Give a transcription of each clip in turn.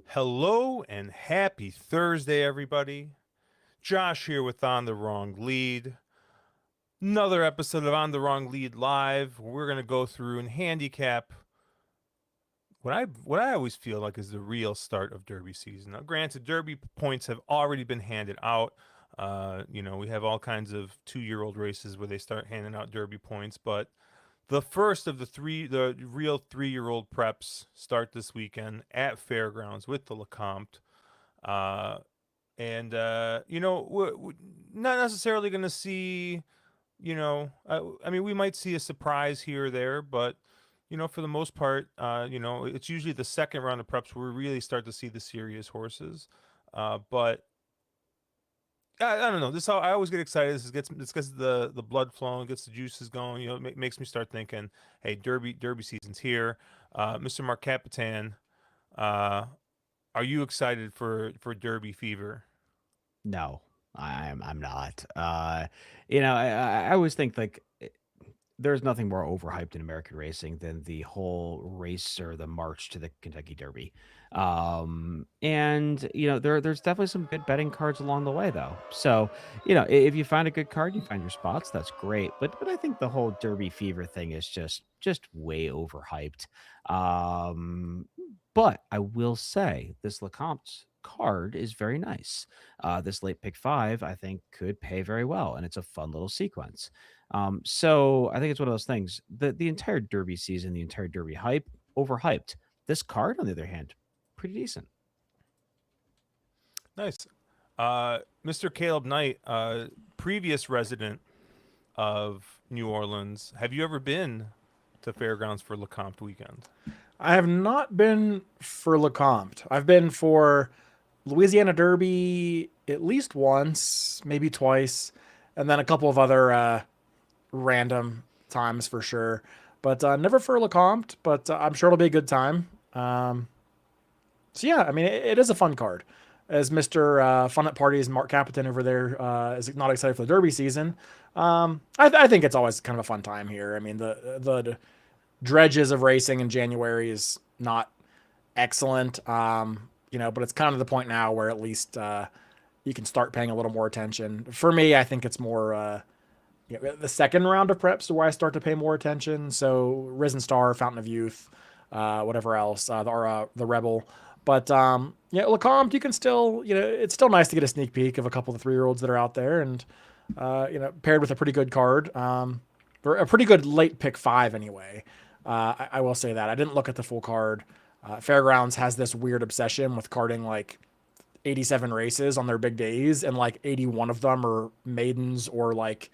Hello and happy Thursday, everybody. Josh here with On the Wrong Lead. Another episode of On the Wrong Lead Live. We're going to go through and handicap what I always feel like is the real start of Derby season. Now, granted, Derby points have already been handed out. We have all kinds of 2-year-old races where they start handing out Derby points, but the first of the real 3-year-old preps start this weekend at Fairgrounds with the Lecomte. Uh, we're not necessarily going to see, I mean, we might see a surprise here or there, but, for the most part, it's usually the second round of preps where we really start to see the serious horses. But I don't know. I always get excited. This gets the blood flowing, gets the juices going. It makes me start thinking, hey, Derby season's here. Mr. Mark Capitan, uh, are you excited for Derby fever? No, I'm not. I always think like there's nothing more overhyped in American racing than the whole race or the march to the Kentucky Derby. And there's definitely some good betting cards along the way though. So, if you find a good card, you find your spots, that's great. But I think the whole Derby fever thing is just way overhyped. Um, but I will say this Lecomte card is very nice. This late pick five, I think, could pay very well, and it's a fun little sequence. So I think it's one of those things. The entire Derby season, the entire Derby hype, overhyped. This card, on the other hand, pretty decent. Nice. Mr. Caleb Knight, previous resident of New Orleans, have you ever been to Fairgrounds for Lecomte weekend? I have not been for Lecomte. I've been for Louisiana Derby at least once, maybe twice, and then a couple of other random times for sure. But never for Lecomte, but I'm sure it'll be a good time. So yeah, I mean, it is a fun card. As Mr. Fun at Parties, Mark Capitan over there is not excited for the Derby season. I think it's always kind of a fun time here. I mean, the dredges of racing in January is not excellent, but it's kind of the point now where at least you can start paying a little more attention. For me, I think it's more the second round of preps where I start to pay more attention. So Risen Star, Fountain of Youth, whatever else, the Rebel. But Lecomte, you can still, it's still nice to get a sneak peek of a couple of the 3-year-olds that are out there, and paired with a pretty good card, or a pretty good late pick 5 anyway. I will say that I didn't look at the full card. Fairgrounds has this weird obsession with carding like 87 races on their big days, and like 81 of them are maidens or like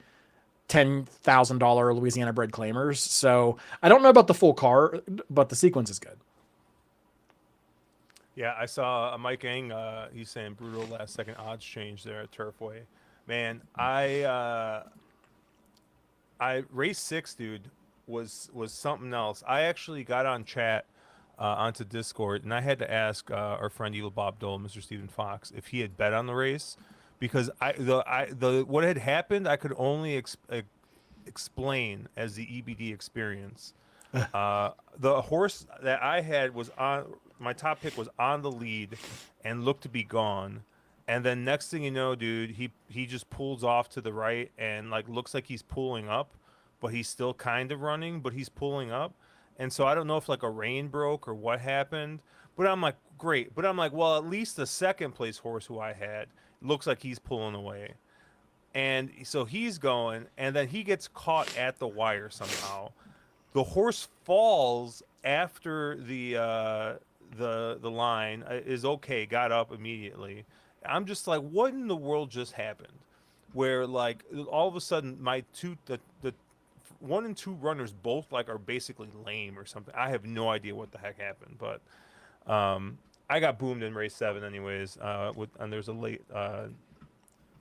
$10,000 Louisiana bred claimers. So I don't know about the full card, but the sequence is good. Yeah, I saw Mike Eng. He's saying brutal last second odds change there at Turfway. Man, I race 6, dude, was something else. I actually got on chat onto Discord, and I had to ask our friend Evil Bob Dole, Mr. Stephen Fox, if he had bet on the race, because the what had happened I could only explain as the EBD experience. The horse that I had was on my top pick was on the lead and looked to be gone. And then next thing you know, dude, he just pulls off to the right and like looks like he's pulling up, but he's still kind of running, but he's pulling up. And so I don't know if like a rein broke or what happened, but I'm like, great. But I'm like, well, at least the second place horse who I had looks like he's pulling away. And so he's going, and then he gets caught at the wire somehow. The horse falls after the line is okay, got up immediately. I'm just like, what in the world just happened? Where like all of a sudden my the 1 and 2 runners both like are basically lame or something. I have no idea what the heck happened, but I got boomed in race 7 anyways. And there's a late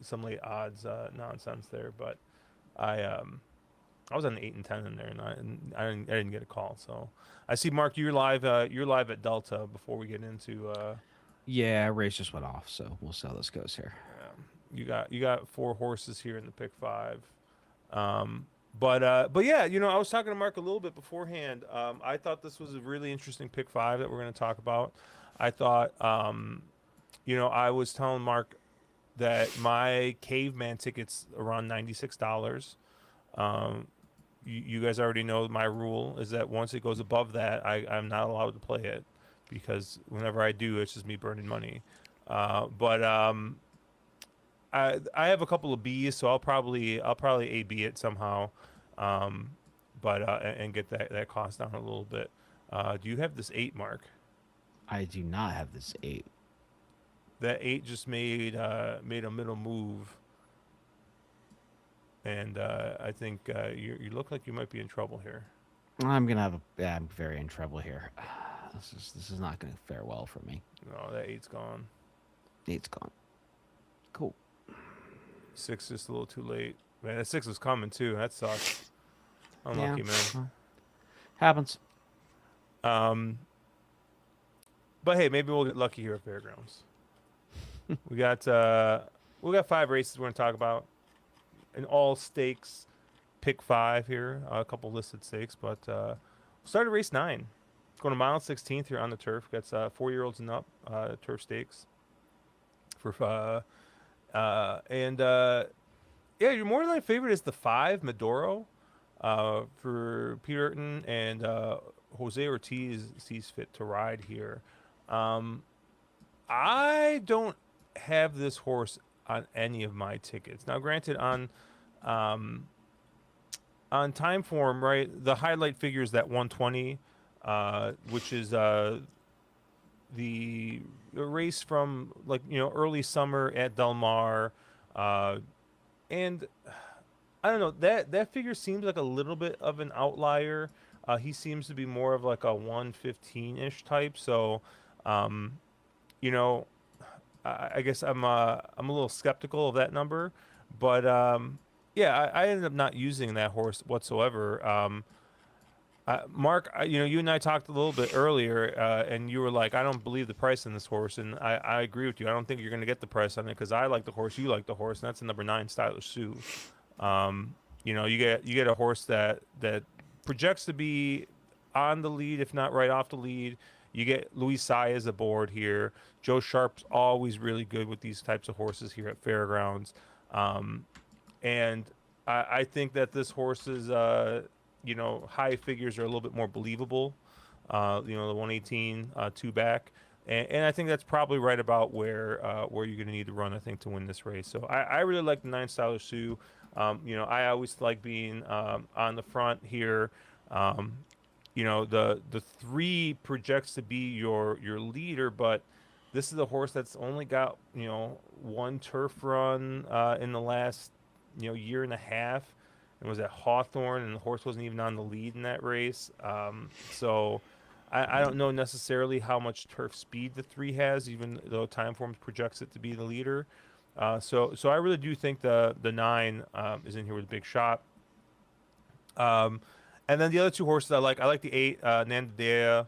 some late odds nonsense there, but I was on 8 and 10 in there, and I didn't get a call. So I see, Mark, you're live at Delta before we get into Yeah, race just went off, so we'll see how this goes here. you got 4 horses here in the pick 5. But yeah, I was talking to Mark a little bit beforehand. I thought this was a really interesting pick 5 that we're going to talk about. I thought I was telling Mark that my caveman ticket's around $96. You guys already know my rule is that once it goes above that, I'm not allowed to play it, because whenever I do, it's just me burning money. But I have a couple of B's, so I'll probably AB it somehow, but and get that cost down a little bit. Do you have this 8, Mark? I do not have this 8. That 8 just made a middle move, and I think you look like you might be in trouble here. I'm gonna have I'm very in trouble here. This is not gonna fare well for me. No, that 8's gone. 8's gone. Cool. 6 just a little too late. Man, that 6 was coming too. That sucks. Unlucky, man. Well, happens. But hey, maybe we'll get lucky here at Fairgrounds. we got 5 races we're gonna talk about. An all stakes pick 5 here. A couple listed stakes, but we'll start at race 9. Going to mile 16th here on the turf. Got 4-year-olds and up turf stakes. Yeah, your more line favorite is the 5 Maduro for Peter Urton, and Jose Ortiz sees fit to ride here. I don't have this horse on any of my tickets. Now, granted, on time form, right, the highlight figure is that 120, which is the race from early summer at Del Mar, and I don't know, that figure seems like a little bit of an outlier. He seems to be more of like a 115-ish type, so I guess I'm a little skeptical of that number, but yeah, I ended up not using that horse whatsoever. Mark, you and I talked a little bit earlier, and you were like, I don't believe the price on this horse, and I agree with you. I don't think you're going to get the price on it, because I like the horse, you like the horse, and that's the number 9 Stylish Sue. You get a horse that projects to be on the lead, if not right off the lead. You get Luis Saez aboard here. Joe Sharp's always really good with these types of horses here at Fairgrounds, and I think that this horse's high figures are a little bit more believable. The 118 2 back, and I think that's probably right about where you're going to need to run, I think, to win this race. So I really like the 9 Stylish Sue. I always like being on the front here. The 3 projects to be your leader, but this is a horse that's only got 1 turf run in the last year and a half, and was at Hawthorne, and the horse wasn't even on the lead in that race. So I don't know necessarily how much turf speed the 3 has, even though Timeform projects it to be the leader. So I really do think the 9 is in here with a big shot. And then the other 2 horses I like the 8 Nandadea,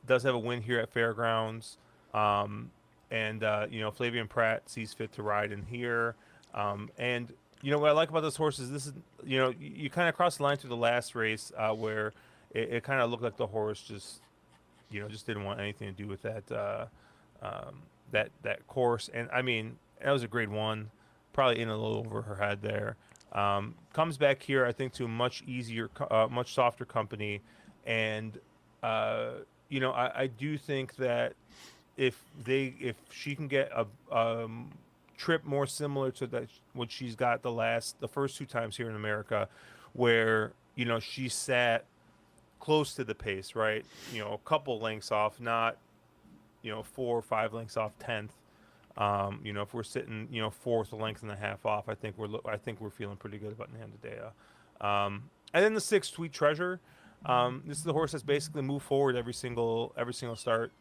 does have a win here at Fairgrounds, and Flavian Pratt sees fit to ride in here. And what I like about this horse is this is you kind of cross the line through the last race where it kind of looked like the horse just didn't want anything to do with that that course. And I mean, that was a grade 1, probably in a little over her head there. Comes back here, I think, to a much easier, much softer company, and I do think that if she can get a trip more similar to that what she's got the first 2 times here in America, where she sat close to the pace, right? A couple lengths off, not 4 or 5 lengths off 10th. If we're sitting, 4th, a length and a half off, I think we're feeling pretty good about Nandadea. And then the 6 Sweet Treasure. This is the horse that's basically moved forward every single start.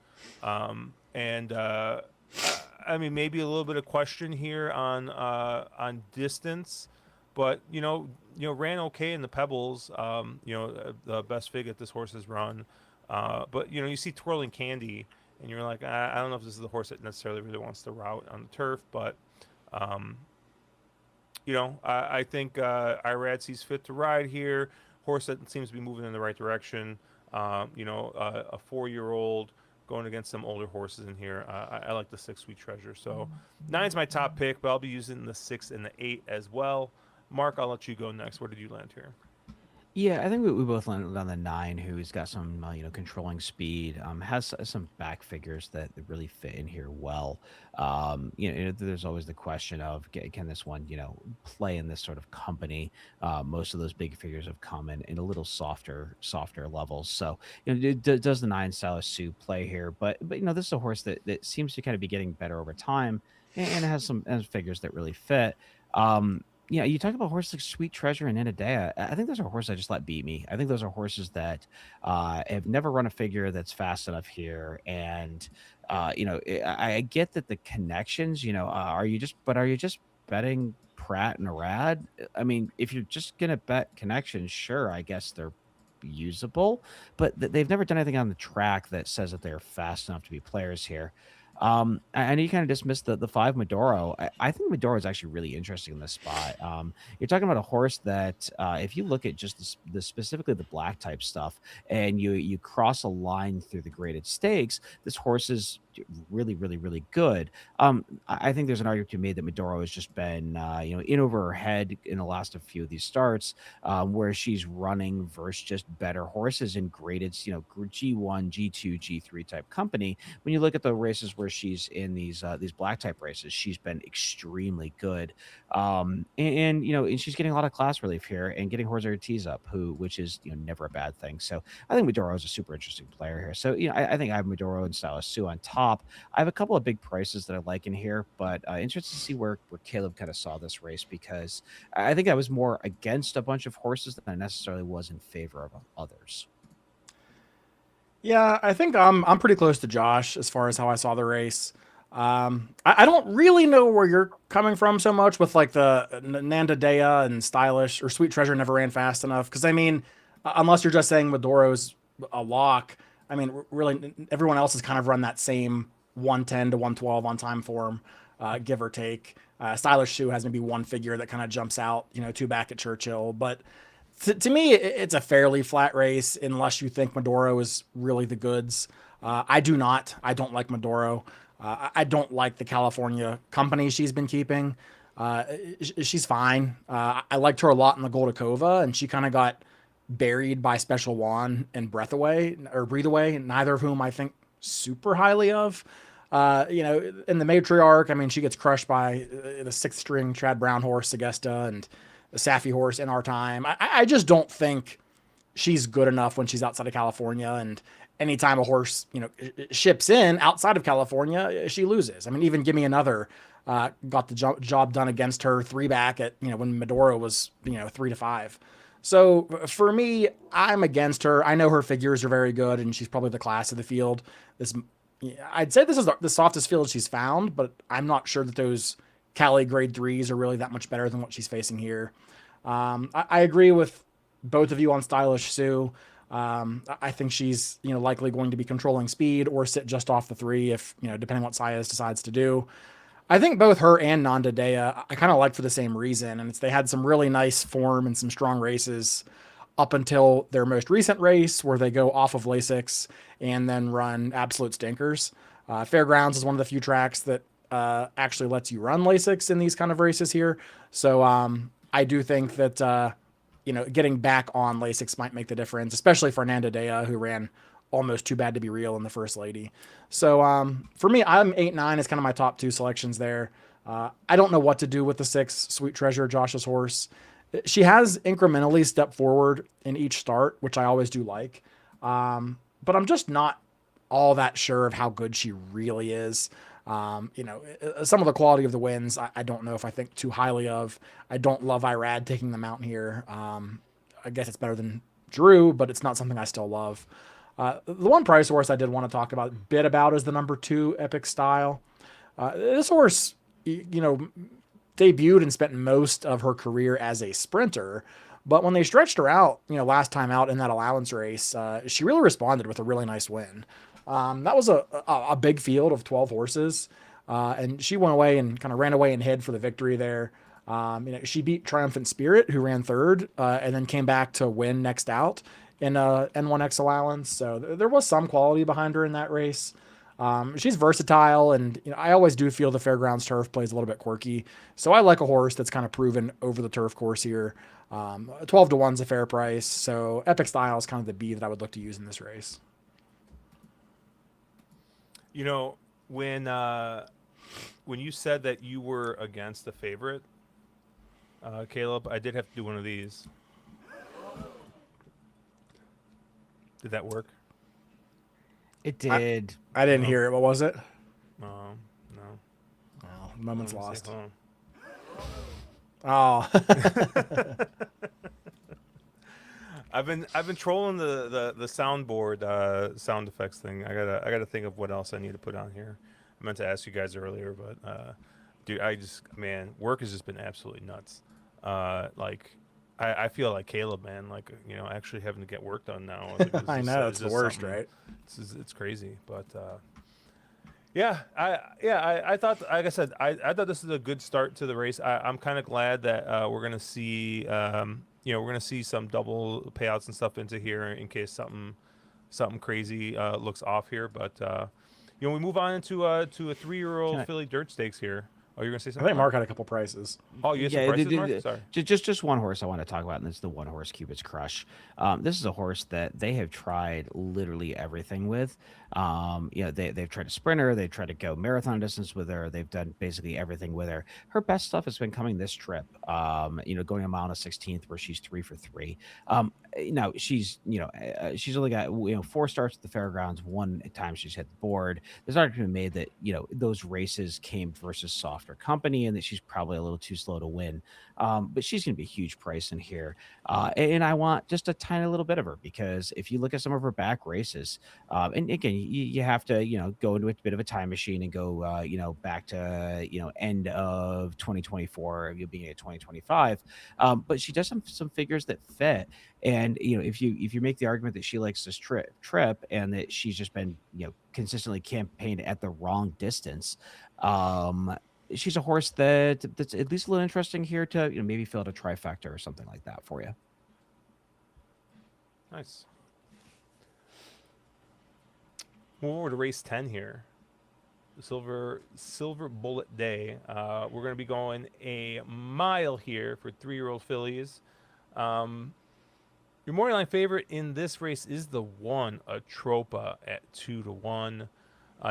I mean, maybe a little bit of question here on distance, but ran okay in the Pebbles. The best fig that this horse has run, but you see Twirling Candy, and you're like, I don't know if this is the horse that necessarily really wants to route on the turf, but um, I think Irad sees fit to ride here. Horse that seems to be moving in the right direction. A 4-year-old going against some older horses in here. I like the 6 Sweet Treasure. So 9's my top pick, but I'll be using the 6 and the 8 as well. Mark, I'll let you go next. Where did you land here? Yeah, I think we both landed on the 9, who's got some controlling speed. Has some back figures that really fit in here well. There's always the question of can this one play in this sort of company. Most of those big figures have come in a little softer levels. So does the 9 Stylish Sue play here? But this is a horse that seems to kind of be getting better over time, and it has figures that really fit. You talk about horses like Sweet Treasure and Inadea. I think those are horses I just let beat me. I think those are horses that have never run a figure that's fast enough here. And I get that the connections. Are you just betting Pratt and Arad? I mean, if you're just gonna bet connections, sure, I guess they're usable, but they've never done anything on the track that says that they're fast enough to be players here. I know you kind of dismissed the 5 Medoro. I think Medoro is actually really interesting in this spot. You're talking about a horse that, if you look at just specifically the black type stuff, and you cross a line through the graded stakes, this horse is really, really, really good. I think there's an argument to be made that Medoro has just been, in over her head in the last few of these starts, where she's running versus just better horses in graded, G1, G2, G3 type company. When you look at the races where she's in these black type races, she's been extremely good. And she's getting a lot of class relief here and getting Jose Ortiz up, which is never a bad thing. So I think Medoro is a super interesting player here. So I think I have Medoro and Stylish Sue on top. I have a couple of big prices that I like in here, but interested to see where Caleb kind of saw this race, because I think I was more against a bunch of horses than I necessarily was in favor of others. Yeah, I think I'm pretty close to Josh as far as how I saw the race. I don't really know where you're coming from so much with like the Nanda Dea and Stylish or Sweet Treasure never ran fast enough. Because I mean, unless you're just saying Medoro's a lock, I mean, really everyone else has kind of run that same 110 to 112 on time form, give or take. Stylish Shoe has maybe one figure that kind of jumps out, 2 back at Churchill, but to me, it's a fairly flat race unless you think Medoro is really the goods. I do not. I don't like Medoro. I don't like the California company she's been keeping. She's fine. I liked her a lot in the Goldacova, and she kind of got buried by Special Juan and Breath Away or Breathe Away, neither of whom I think super highly of. In the matriarch, I mean, she gets crushed by the 6th string Chad Brown horse, Segesta, and the Safi horse in our time. I just don't think she's good enough when she's outside of California. And anytime a horse, ships in outside of California, she loses. I mean, even Give Me Another got the job done against her 3 back at, when Medoro was, 3 to 5. So for me, I'm against her. I know her figures are very good, and she's probably the class of the field. I'd say this is the softest field she's found, but I'm not sure that those Cali grade 3s are really that much better than what she's facing here. I agree with both of you on Stylish Sue. I think she's likely going to be controlling speed or sit just off the 3 if depending on what Saez decides to do. I think both her and Nanda Dea I kind of like for the same reason, and it's they had some really nice form and some strong races up until their most recent race where they go off of Lasix and then run absolute stinkers. Fairgrounds is one of the few tracks that actually lets you run Lasix in these kind of races here. So I do think that getting back on Lasix might make the difference, especially for Nanda Dea, who ran almost Too Bad to Be Real in the First Lady. So for me, I'm 8-9 is kind of my top 2 selections there. I don't know what to do with the 6 Sweet Treasure, Josh's horse. She has incrementally stepped forward in each start, which I always do like. But I'm just not all that sure of how good she really is. Some of the quality of the wins, I don't know if I think too highly of. I don't love Irad taking the mountain here. I guess it's better than Drew, but it's not something I still love. The one price horse I did want to talk about a bit about is the number 2 Epic Style. This horse, debuted and spent most of her career as a sprinter. But when they stretched her out, last time out in that allowance race, she really responded with a really nice win. That was a big field of 12 horses. And she went away and kind of ran away and hid for the victory there. She beat Triumphant Spirit, who ran third, and then came back to win next out in N1X allowance. So there was some quality behind her in that race. She's versatile, and I always do feel the Fairgrounds turf plays a little bit quirky. So I like a horse that's kind of proven over the turf course here. 12 to 1 is a fair price. So Epic Style is kind of the B that I would look to use in this race. When you said that you were against the favorite, Caleb, I did have to do one of these. Did that work? It did. I didn't hear it. What was it? No. Oh, moment's Let me lost. see. Hold Oh. on. I've been trolling the soundboard sound effects thing. I gotta think of what else I need to put on here. I meant to ask you guys earlier, but dude, work has just been absolutely nuts. I feel like Caleb, man, actually having to get work done now. I know, it's the worst, right? It's crazy, but I thought, like I said, I thought this is a good start to the race. I'm kind of glad that we're gonna see some double payouts and stuff into here in case something crazy looks off here. But we move on into a 3-year-old filly dirt stakes here. Oh, you're gonna say I something? think Mark had a couple prices. Oh, you have some prices, Mark? Sorry. Just one horse I want to talk about, and it's the one horse Cupid's Crush. This is a horse that they have tried literally everything with. They've tried a sprinter, they've tried to go marathon distance with her, they've done basically everything with her. Her best stuff has been coming this trip. Going a mile and a 16th where she's 3 for 3. Now she's only got 4 starts at the Fairgrounds. One time she's hit the board. There's argument made that those races came versus softer company and that she's probably a little too slow to win. But she's going to be a huge price in here, and I want just a tiny little bit of her because if you look at some of her back races, and again you have to go into a bit of a time machine and go back to end of 2024, beginning of 2025, but she does some figures that fit. And if you make the argument that she likes this trip and that she's just been consistently campaigned at the wrong distance, she's a horse that's at least a little interesting here to maybe fill out a trifecta or something like that for you. Nice. Move over to race 10 here. The Silver Bullet Day. We're going to be going a mile here for 3-year-old fillies. Your morning line favorite in this race is the 1, Atropa, at 2 to 1.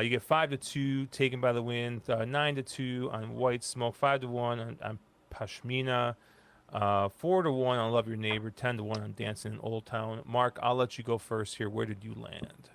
You get 5 to 2 taken by the wind, 9 to 2 on White Smoke, 5 to 1 on Pashmina, 4 to 1 on Love Your Neighbor, 10 to 1 on Dancing in Old Town. Mark, I'll let you go first here. Where did you land?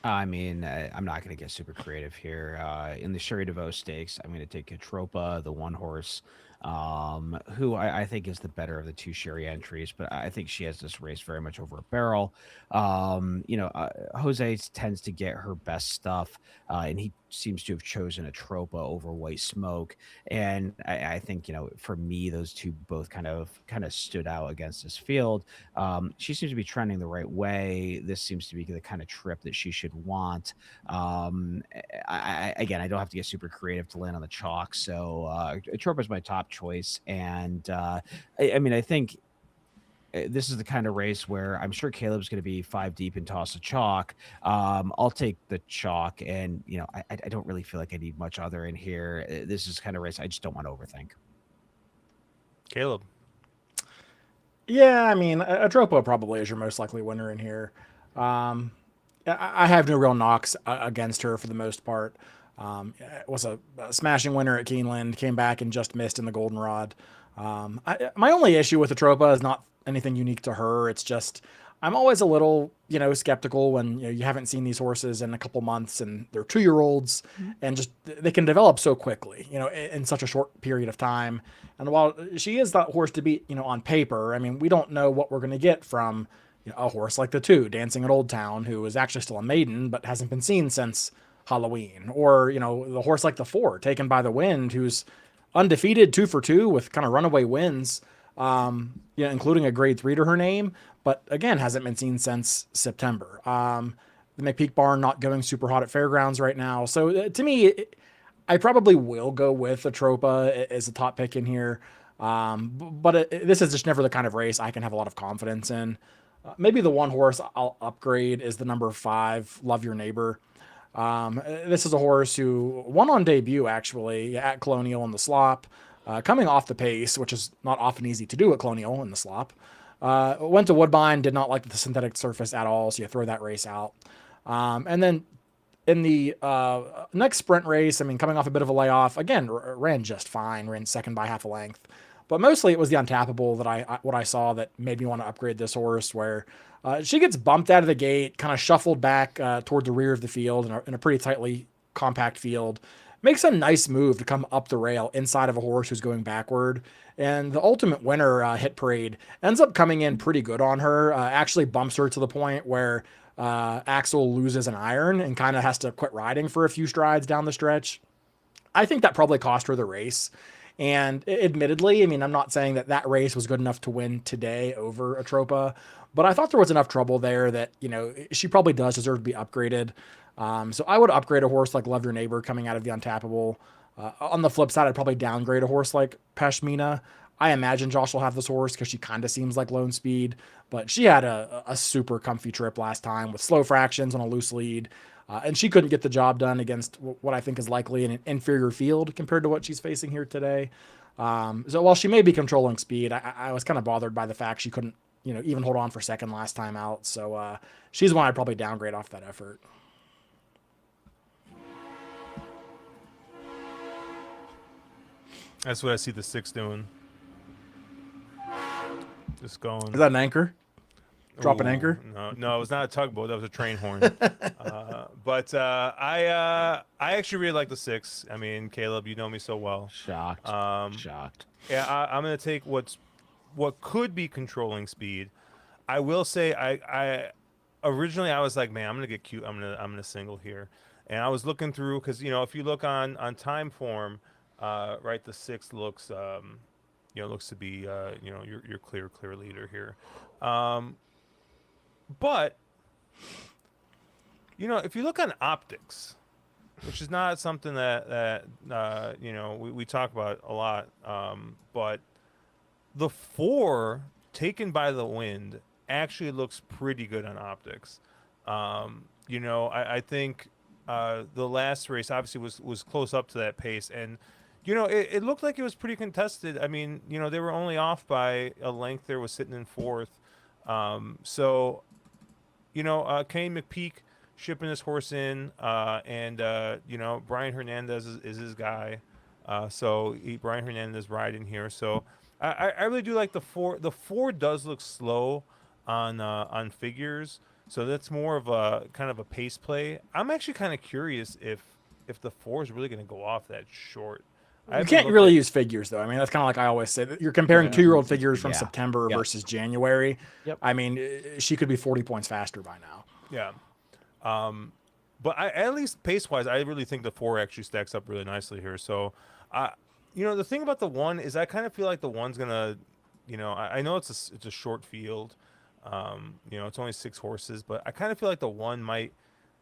I mean, I'm not going to get super creative here. In the Sherry DeVoe Stakes, I'm going to take Atropa, the 1 horse, who I think is the better of the 2 Sherry entries, but I think she has this race very much over a barrel. Jose tends to get her best stuff, and he seems to have chosen Atropa over White Smoke. And I think, for me, those two both kind of stood out against this field. She seems to be trending the right way. This seems to be the kind of trip that she should want. Again, I don't have to get super creative to land on the chalk. So Atropa is my top choice. And I think this is the kind of race where I'm sure Caleb's going to be 5 deep and toss a chalk. I'll take the chalk, and I don't really feel like I need much other in here. This is the kind of race I just don't want to overthink. Caleb. Yeah, Atropa probably is your most likely winner in here. I have no real knocks against her for the most part. It was a smashing winner at Keeneland, came back and just missed in the Goldenrod. My only issue with Atropa is not anything unique to her. It's just I'm always a little, skeptical when you haven't seen these horses in a couple months and they're 2-year-olds and just they can develop so quickly, in such a short period of time. And while she is that horse to beat, on paper, we don't know what we're going to get from a horse like the 2 Dancing at Old Town, who is actually still a maiden but hasn't been seen since Halloween, or the horse like the 4 taken by the Wind, who's undefeated 2 for 2 with kind of runaway wins, including a grade 3 to her name, but again hasn't been seen since September. The McPeak barn not going super hot at Fairgrounds right now, so to me, I probably will go with Atropa as a top pick in here. But this is just never the kind of race I can have a lot of confidence in. Maybe the one horse I'll upgrade is the number 5, Love Your Neighbor. This is a horse who won on debut, actually, at Colonial in the slop, coming off the pace, which is not often easy to do at Colonial in the slop. Went to Woodbine, did not like the synthetic surface at all, so you throw that race out. And then in the next sprint race, I mean, coming off a bit of a layoff, again, ran just fine, ran second by half a length. But mostly it was the untappable that what I saw that made me want to upgrade this horse, where she gets bumped out of the gate, kind of shuffled back toward the rear of the field in a pretty tightly compact field. Makes a nice move to come up the rail inside of a horse who's going backward. And the ultimate winner, Hit Parade, ends up coming in pretty good on her, actually bumps her to the point where Axel loses an iron and kind of has to quit riding for a few strides down the stretch. I think that probably cost her the race. And admittedly, I mean, I'm not saying that race was good enough to win today over Atropa, but I thought there was enough trouble there that, she probably does deserve to be upgraded. So I would upgrade a horse like Love Your Neighbor coming out of the untappable. On the flip side, I'd probably downgrade a horse like Pashmina. I imagine Josh will have this horse because she kind of seems like Lone Speed, but she had a super comfy trip last time with slow fractions on a loose lead. And she couldn't get the job done against what I think is likely an inferior field compared to what she's facing here today. So while she may be controlling speed, I was kind of bothered by the fact she couldn't, even hold on for second last time out. So she's one I'd probably downgrade off that effort. That's what I see the 6 doing. Just going. Is that an anchor? Drop an anchor? No, it was not a tugboat. That was a train horn. But I actually really like the 6. I mean, Caleb, you know me so well. Shocked. Shocked. Yeah, I'm gonna take what could be controlling speed. I will say I originally I was like, man, I'm gonna get cute. I'm gonna single here, and I was looking through because if you look on time form, right, the 6 looks looks to be your clear leader here. But if you look on optics, which is not something that we talk about a lot, but the 4 taken by the Wind actually looks pretty good on optics. I think the last race obviously was close up to that pace, and it looked like it was pretty contested. I mean, they were only off by a length there, was sitting in 4th. Kane McPeak shipping this horse in, and Brian Hernandez is his guy. Brian Hernandez riding here. So I really do like the 4. The 4 does look slow on figures, so that's more of a kind of a pace play. I'm actually kind of curious if the 4 is really going to go off that short. You can't really use figures, though. I mean, that's kind of like I always say. You're comparing 2-year-old figures from September versus January. Yep. I mean, she could be 40 points faster by now. Yeah. But at least pace-wise, I really think the 4 actually stacks up really nicely here. So, the thing about the 1 is I kind of feel like the 1's going to, I know it's a short field. It's only 6 horses, but I kind of feel like the 1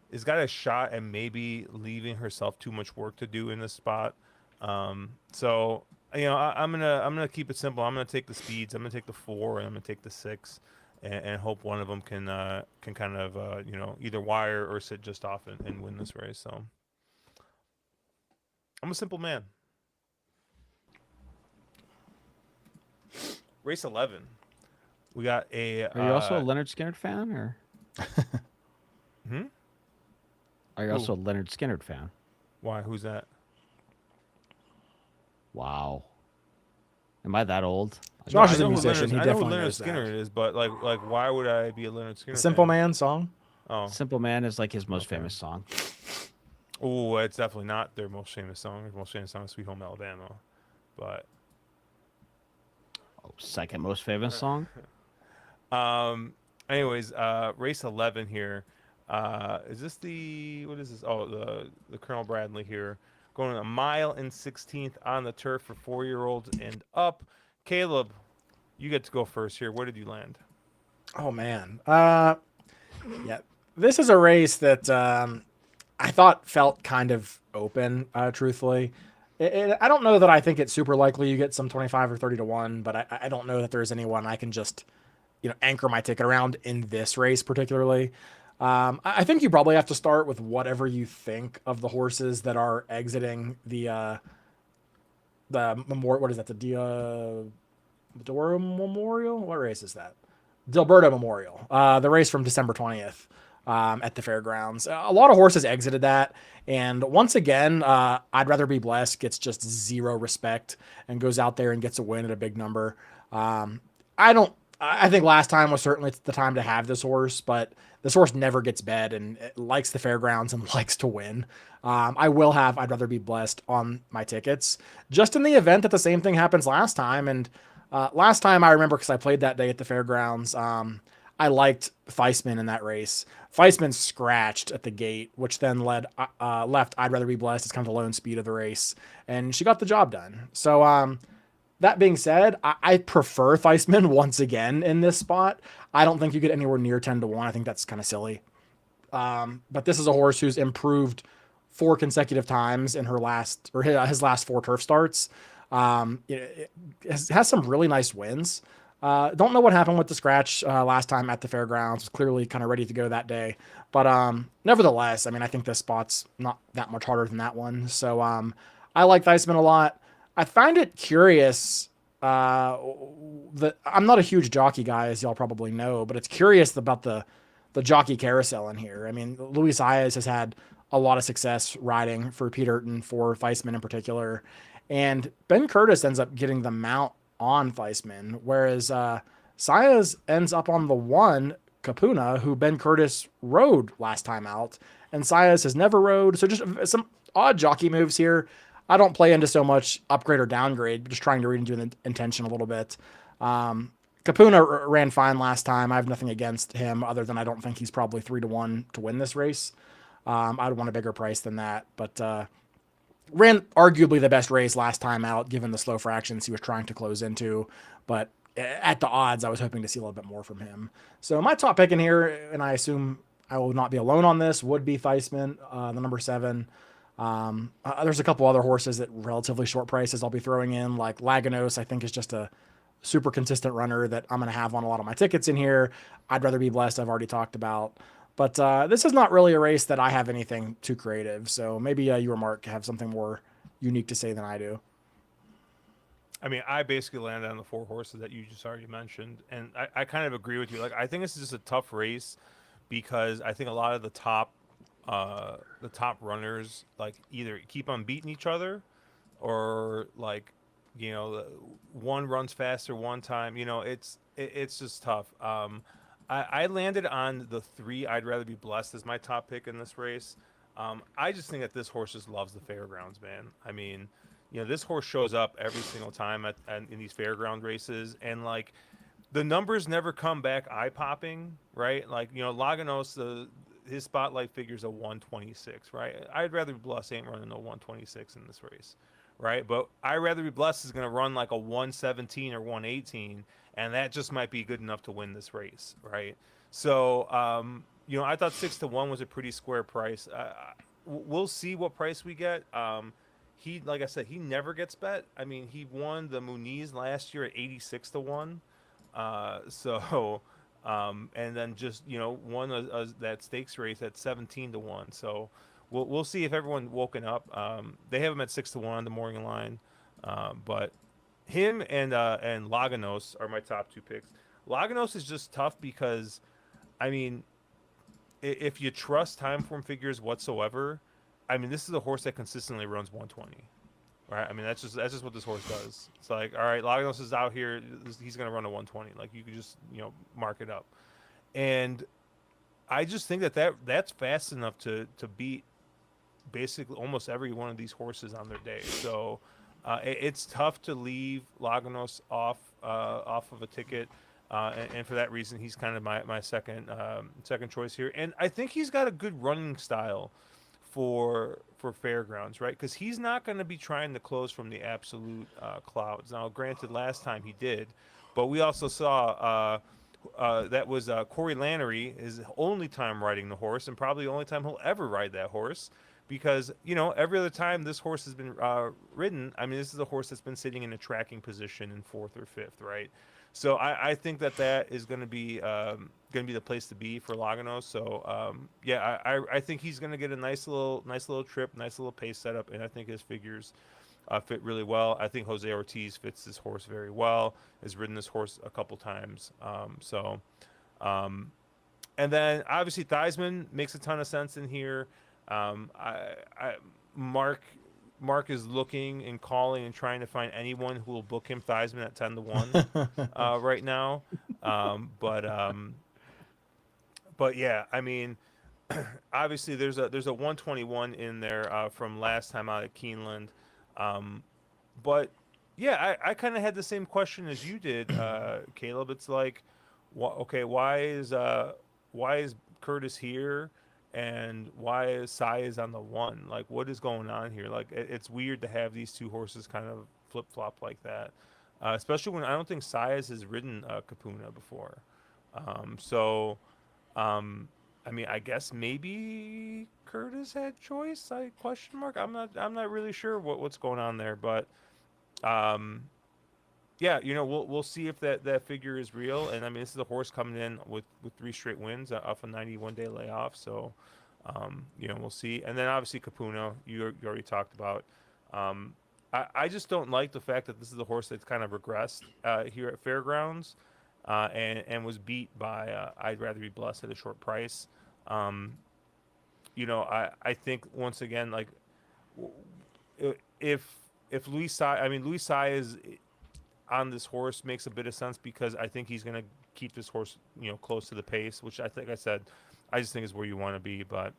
is got a shot at maybe leaving herself too much work to do in this spot. I'm gonna keep it simple. I'm gonna take the speeds. I'm gonna take the 4, and I'm gonna take the 6, and hope one of them can kind of either wire or sit just off and win this race. So I'm a simple man. Race 11. We got a. Are you also a Leonard Skinner fan, or? Are you also a Leonard Skinner fan? Why? Who's that? Wow. Am I that old? Josh is a musician. He I know definitely who Leonard knows Skinner that. is, but like, why would I be a Leonard Skinner Simple fan? Man song. Oh, Simple Man is like his most famous song. Oh, it's definitely not their most famous song. Their most famous song is Sweet Home Alabama, but second most famous song. Anyways, race 11 here. Is this what is this? Oh, the Colonel Bradley here. Going 1.16 miles on the turf for 4-year-olds and up. Caleb, you get to go first here. Where did you land? Oh man. Yeah. This is a race that I thought felt kind of open, truthfully. I don't know that I think it's super likely you get some 25 or 30 to 1, but I don't know that there's anyone I can just, anchor my ticket around in this race particularly. I think you probably have to start with whatever you think of the horses that are exiting the memorial. What is that? The Doro Memorial? What race is that? Dilberto Memorial. The race from December 20th. At the fairgrounds. A lot of horses exited that. And once again, I'd Rather Be Blessed gets just zero respect and goes out there and gets a win at a big number. I think last time was certainly the time to have this horse, but this horse never gets bed and it likes the fairgrounds and likes to win. I will have I'd Rather Be Blessed on my tickets just in the event that the same thing happens last time. And last time I remember because I played that day at the fairgrounds, I liked Theismann in that race. Theismann scratched at the gate, which then left I'd Rather Be Blessed as kind of the lone speed of the race, and she got the job done. So that being said, I prefer Theismann once again in this spot. I don't think you get anywhere near 10 to 1. I think that's kind of silly. But this is a horse who's improved 4 consecutive times in his last 4 turf starts. It has some really nice wins. Don't know what happened with the scratch last time at the fairgrounds. Was clearly kind of ready to go that day, but nevertheless, I mean, I think this spot's not that much harder than that one. So I like Theismann a lot. I find it curious that I'm not a huge jockey guy, as y'all probably know, but it's curious about the jockey carousel in here. I mean, Luis Ayes has had a lot of success riding for Pete Urton, for Theismann in particular, and Ben Curtis ends up getting the mount on Theismann, whereas Saez ends up on the 1 Capuna, who Ben Curtis rode last time out, and Saez has never rode. So just some odd jockey moves here. I don't play into so much upgrade or downgrade, but just trying to read into the intention a little bit. Capuna ran fine last time. I have nothing against him other than I don't think he's probably 3 to 1 to win this race. I'd want a bigger price than that, but ran arguably the best race last time out, given the slow fractions he was trying to close into. But at the odds, I was hoping to see a little bit more from him. So my top pick in here, and I assume I will not be alone on this, would be Theismann, the number 7. There's a couple other horses at relatively short prices I'll be throwing in, like Laganos, I think is just a super consistent runner that I'm going to have on a lot of my tickets in here. I'd Rather Be Blessed, I've already talked about. But this is not really a race that I have anything too creative. So maybe you or Mark have something more unique to say than I do. I mean, I basically landed on the 4 horses that you just already mentioned, and I kind of agree with you. Like, I think this is just a tough race because I think a lot of the top runners like either keep on beating each other, or like, one runs faster one time. It's just tough. I landed on the 3 I'd Rather Be Blessed as my top pick in this race. I just think that this horse just loves the fairgrounds, man. I mean, this horse shows up every single time in these fairground races, and like the numbers never come back eye popping, right? Like, Laganos, his spotlight figures a 126, right? I'd Rather Be Blessed ain't running no 126 in this race, right? But I'd Rather Be Blessed is going to run like a 117 or 118, and that just might be good enough to win this race, right? So, I thought 6 to 1 was a pretty square price. We'll see what price we get. Like I said, he never gets bet. I mean, he won the Muniz last year at 86 to 1. And then just, won that stakes race at 17 to 1. So we'll see if everyone woken up. They have him at 6 to 1 on the morning line. But him and Laganos are my top 2 picks. Laganos is just tough because, I mean, if you trust time form figures whatsoever, I mean, this is a horse that consistently runs 120. Right? I mean, that's just what this horse does. It's like, all right, Laganos is out here. He's going to run a 120. Like, you could just, mark it up. And I just think that's fast enough to beat basically almost every one of these horses on their day. So it's tough to leave Laganos off of a ticket. and for that reason, he's kind of my second choice here. And I think he's got a good running style for Fairgrounds, right? Because he's not going to be trying to close from the absolute clouds. Now, granted, last time he did, but we also saw that was Corey Lannery, his only time riding the horse, and probably the only time he'll ever ride that horse. Because every other time this horse has been ridden, I mean, this is a horse that's been sitting in a tracking position in fourth or fifth, right? So I think that is going to be the place to be for Logano. So yeah, I think he's going to get a nice little trip, nice little pace setup, and I think his figures fit really well. I think Jose Ortiz fits this horse very well. Has ridden this horse a couple times. And then obviously Theismann makes a ton of sense in here. Mark is looking and calling and trying to find anyone who will book him Theismann at 10-1 right now. But yeah, I mean, obviously there's a 121 in there from last time out at Keeneland. But yeah, I kind of had the same question as you did, Caleb. It's like, why is Curtis here? And why is Saez on the 1? Like, what is going on here? Like, it's weird to have these two horses kind of flip-flop like that, especially when I don't think Saez has ridden Capuna before. I mean, I guess maybe Curtis had choice. Question mark. I'm not really sure what's going on there, but yeah, we'll see if that figure is real. And I mean, this is a horse coming in with 3 straight wins off a 91-day layoff. So, we'll see. And then obviously Capuna, you already talked about. I just don't like the fact that this is a horse that's kind of regressed here at Fairgrounds, and was beat by I'd Rather Be Blessed at a short price. I think once again, like, if Luis Saez on this horse makes a bit of sense, because I think he's going to keep this horse, close to the pace, which I think I said, I just think is where you want to be. But,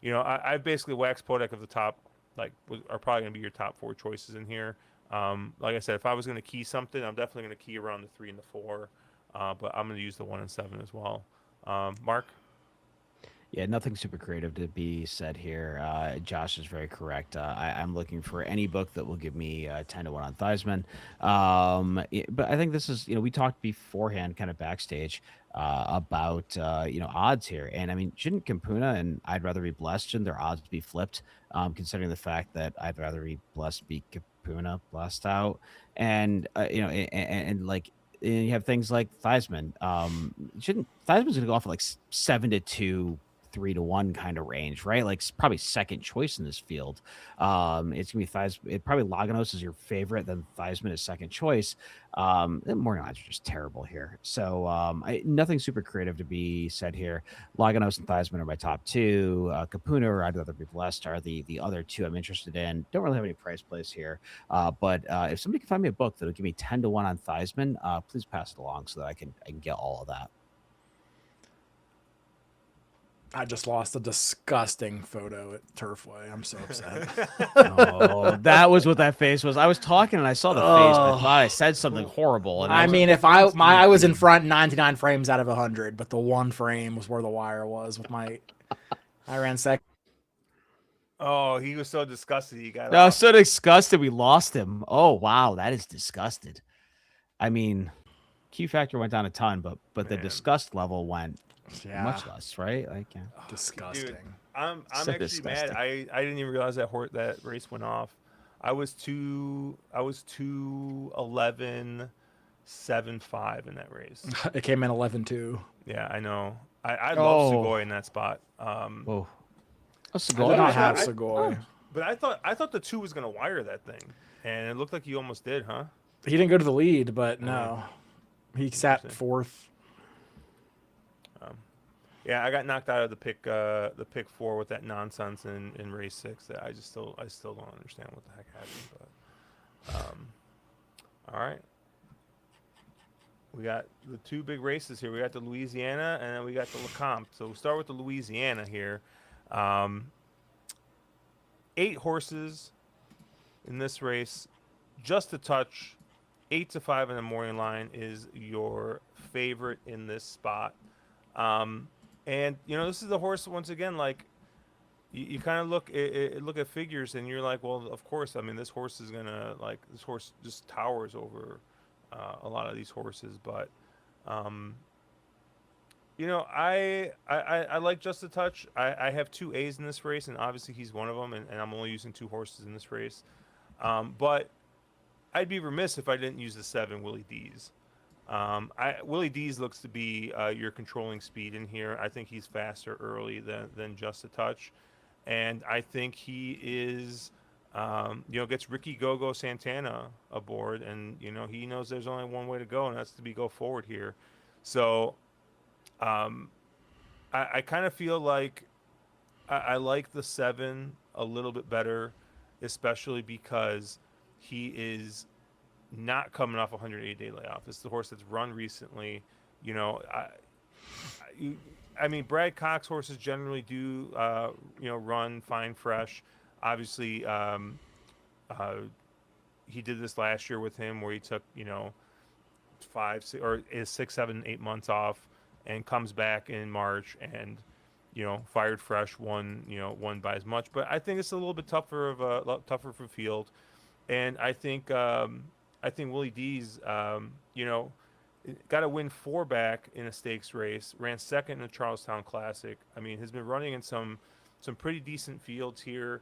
I basically waxed poetic of the top, like, are probably going to be your top 4 choices in here. Like I said, if I was going to key something, I'm definitely going to key around the 3 and the 4. But I'm going to use the 1 and 7 as well. Mark? Yeah, nothing super creative to be said here. Josh is very correct. I'm looking for any book that will give me 10-1 on Theismann. But I think this is, we talked beforehand, kind of backstage, about, odds here. And I mean, shouldn't Capuna and I'd Rather Be Blessed, shouldn't their odds be flipped, considering the fact that I'd Rather Be Blessed beat Capuna blessed out? And, and like, and you have things like Theismann. Shouldn't Theismann's going to go off at like 7-2, 3-1 kind of range, right? Like probably second choice in this field. It's gonna be Theismann. Probably Laganos is your favorite, then Theismann is second choice. The morning odds are just terrible here. So nothing super creative to be said here. Laganos and Theismann are my top 2. Capuna or I'd Rather Be Blessed are the other 2 I'm interested in. Don't really have any price plays here. But if somebody can find me a book that'll give me 10-1 on Theismann, please pass it along so that I can get all of that. I just lost a disgusting photo at Turfway. I'm so upset. Oh, that was what that face was. I was talking and I saw the face. I thought I said something horrible. And I mean, if I was in front 99 frames out of 100, but the 1 frame was where the wire was with I ran second. Oh, he was so disgusted. He got. I was so disgusted. We lost him. Oh wow, that is disgusted. I mean, Q factor went down a ton, but the disgust level went. Yeah. Much less, right? Like, yeah. Disgusting. Dude, I'm So actually disgusting. mad. I didn't even realize that race went off. I was 2:11.75 in that race. It came in 11-2. Yeah, I know. I love Sugoi in that spot. Whoa. I did not have Sugoi. But I thought the 2 was gonna wire that thing, and it looked like he almost did, huh? He didn't go to the lead, but no, he sat 4th. Yeah, I got knocked out of the pick 4 with that nonsense in race 6. That I still don't understand what the heck happened. But all right, we got the 2 big races here. We got the Louisiana and then we got the Lecomte. So we'll start with the Louisiana here. 8 horses in this race, just a touch. 8-5 in the morning line is your favorite in this spot. And this is the horse once again. Like you kind of look at figures, and you're like, well, of course. I mean, this horse is gonna this horse just towers over a lot of these horses, but. Um, I like Just a Touch. I have two A's in this race, and obviously he's one of them, and I'm only using two horses in this race. But I'd be remiss if I didn't use the 7 Willie D's. Willie D's looks to be your controlling speed in here. I think he's faster early than Just a Touch, and I think he is, gets Ricky Gogo Santana aboard, and he knows there's only one way to go, and that's to go forward here. So. I kind of feel like I like the 7 a little bit better, especially because he is not coming off a 180-day layoff. This is the horse that's run recently. I mean, Brad Cox horses generally do, run fine, fresh. Obviously, he did this last year with him where he took, 6, 7, 8 months off. And comes back in March and, fired fresh, won by as much. But I think it's a little bit tougher for field, and I think Willie D's, got to win 4 back in a stakes race. Ran second in the Charlestown Classic. I mean, has been running in some pretty decent fields here.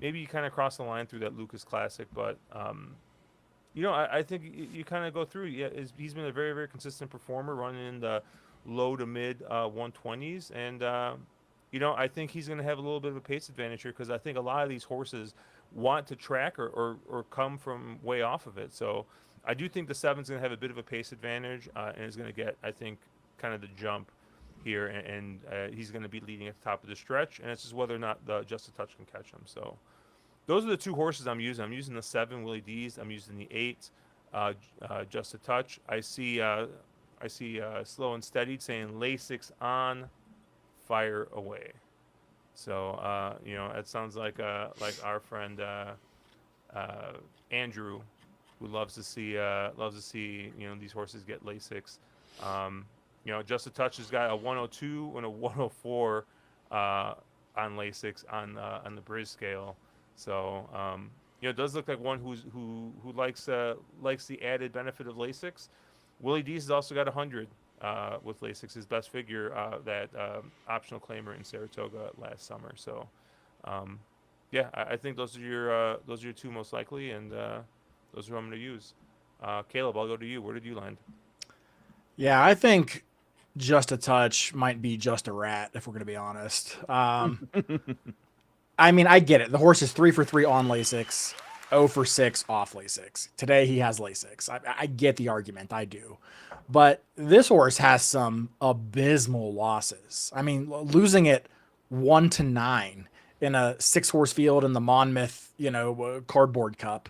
Maybe you kind of cross the line through that Lucas Classic, but I think you kind of go through. Yeah, he's been a very, very consistent performer, running in the low to mid 120s, and I think he's going to have a little bit of a pace advantage here because I think a lot of these horses want to track or come from way off of it. So I do think the 7's going to have a bit of a pace advantage and is going to get, I think, kind of the jump here, and he's going to be leading at the top of the stretch, and it's just whether or not the Just a Touch can catch him. So those are the 2 horses I'm using. I'm using the 7 Willie D's. I'm using the 8 Just a Touch. I see Slow and Steady saying Lasix on, fire away. So it sounds like our friend Andrew, who loves to see these horses get Lasix. Just a Touch has got a 102 and a 104 on Lasix on the Briz scale. So it does look like one who likes the added benefit of Lasix. Willie D's has also got 100 with Lasix, his best figure, that optional claimer in Saratoga last summer. So, I think those are your 2 most likely, and those are who I'm going to use. Caleb, I'll go to you. Where did you land? Yeah, I think Just a Touch might be just a rat, if we're going to be honest. I mean, I get it. The horse is 3 for 3 on Lasix. 0 for 6 off Lasix. Today he has Lasix. I get the argument. I do. But this horse has some abysmal losses. I mean, losing it 1-9 in a 6-horse field in the Monmouth, Cardboard Cup.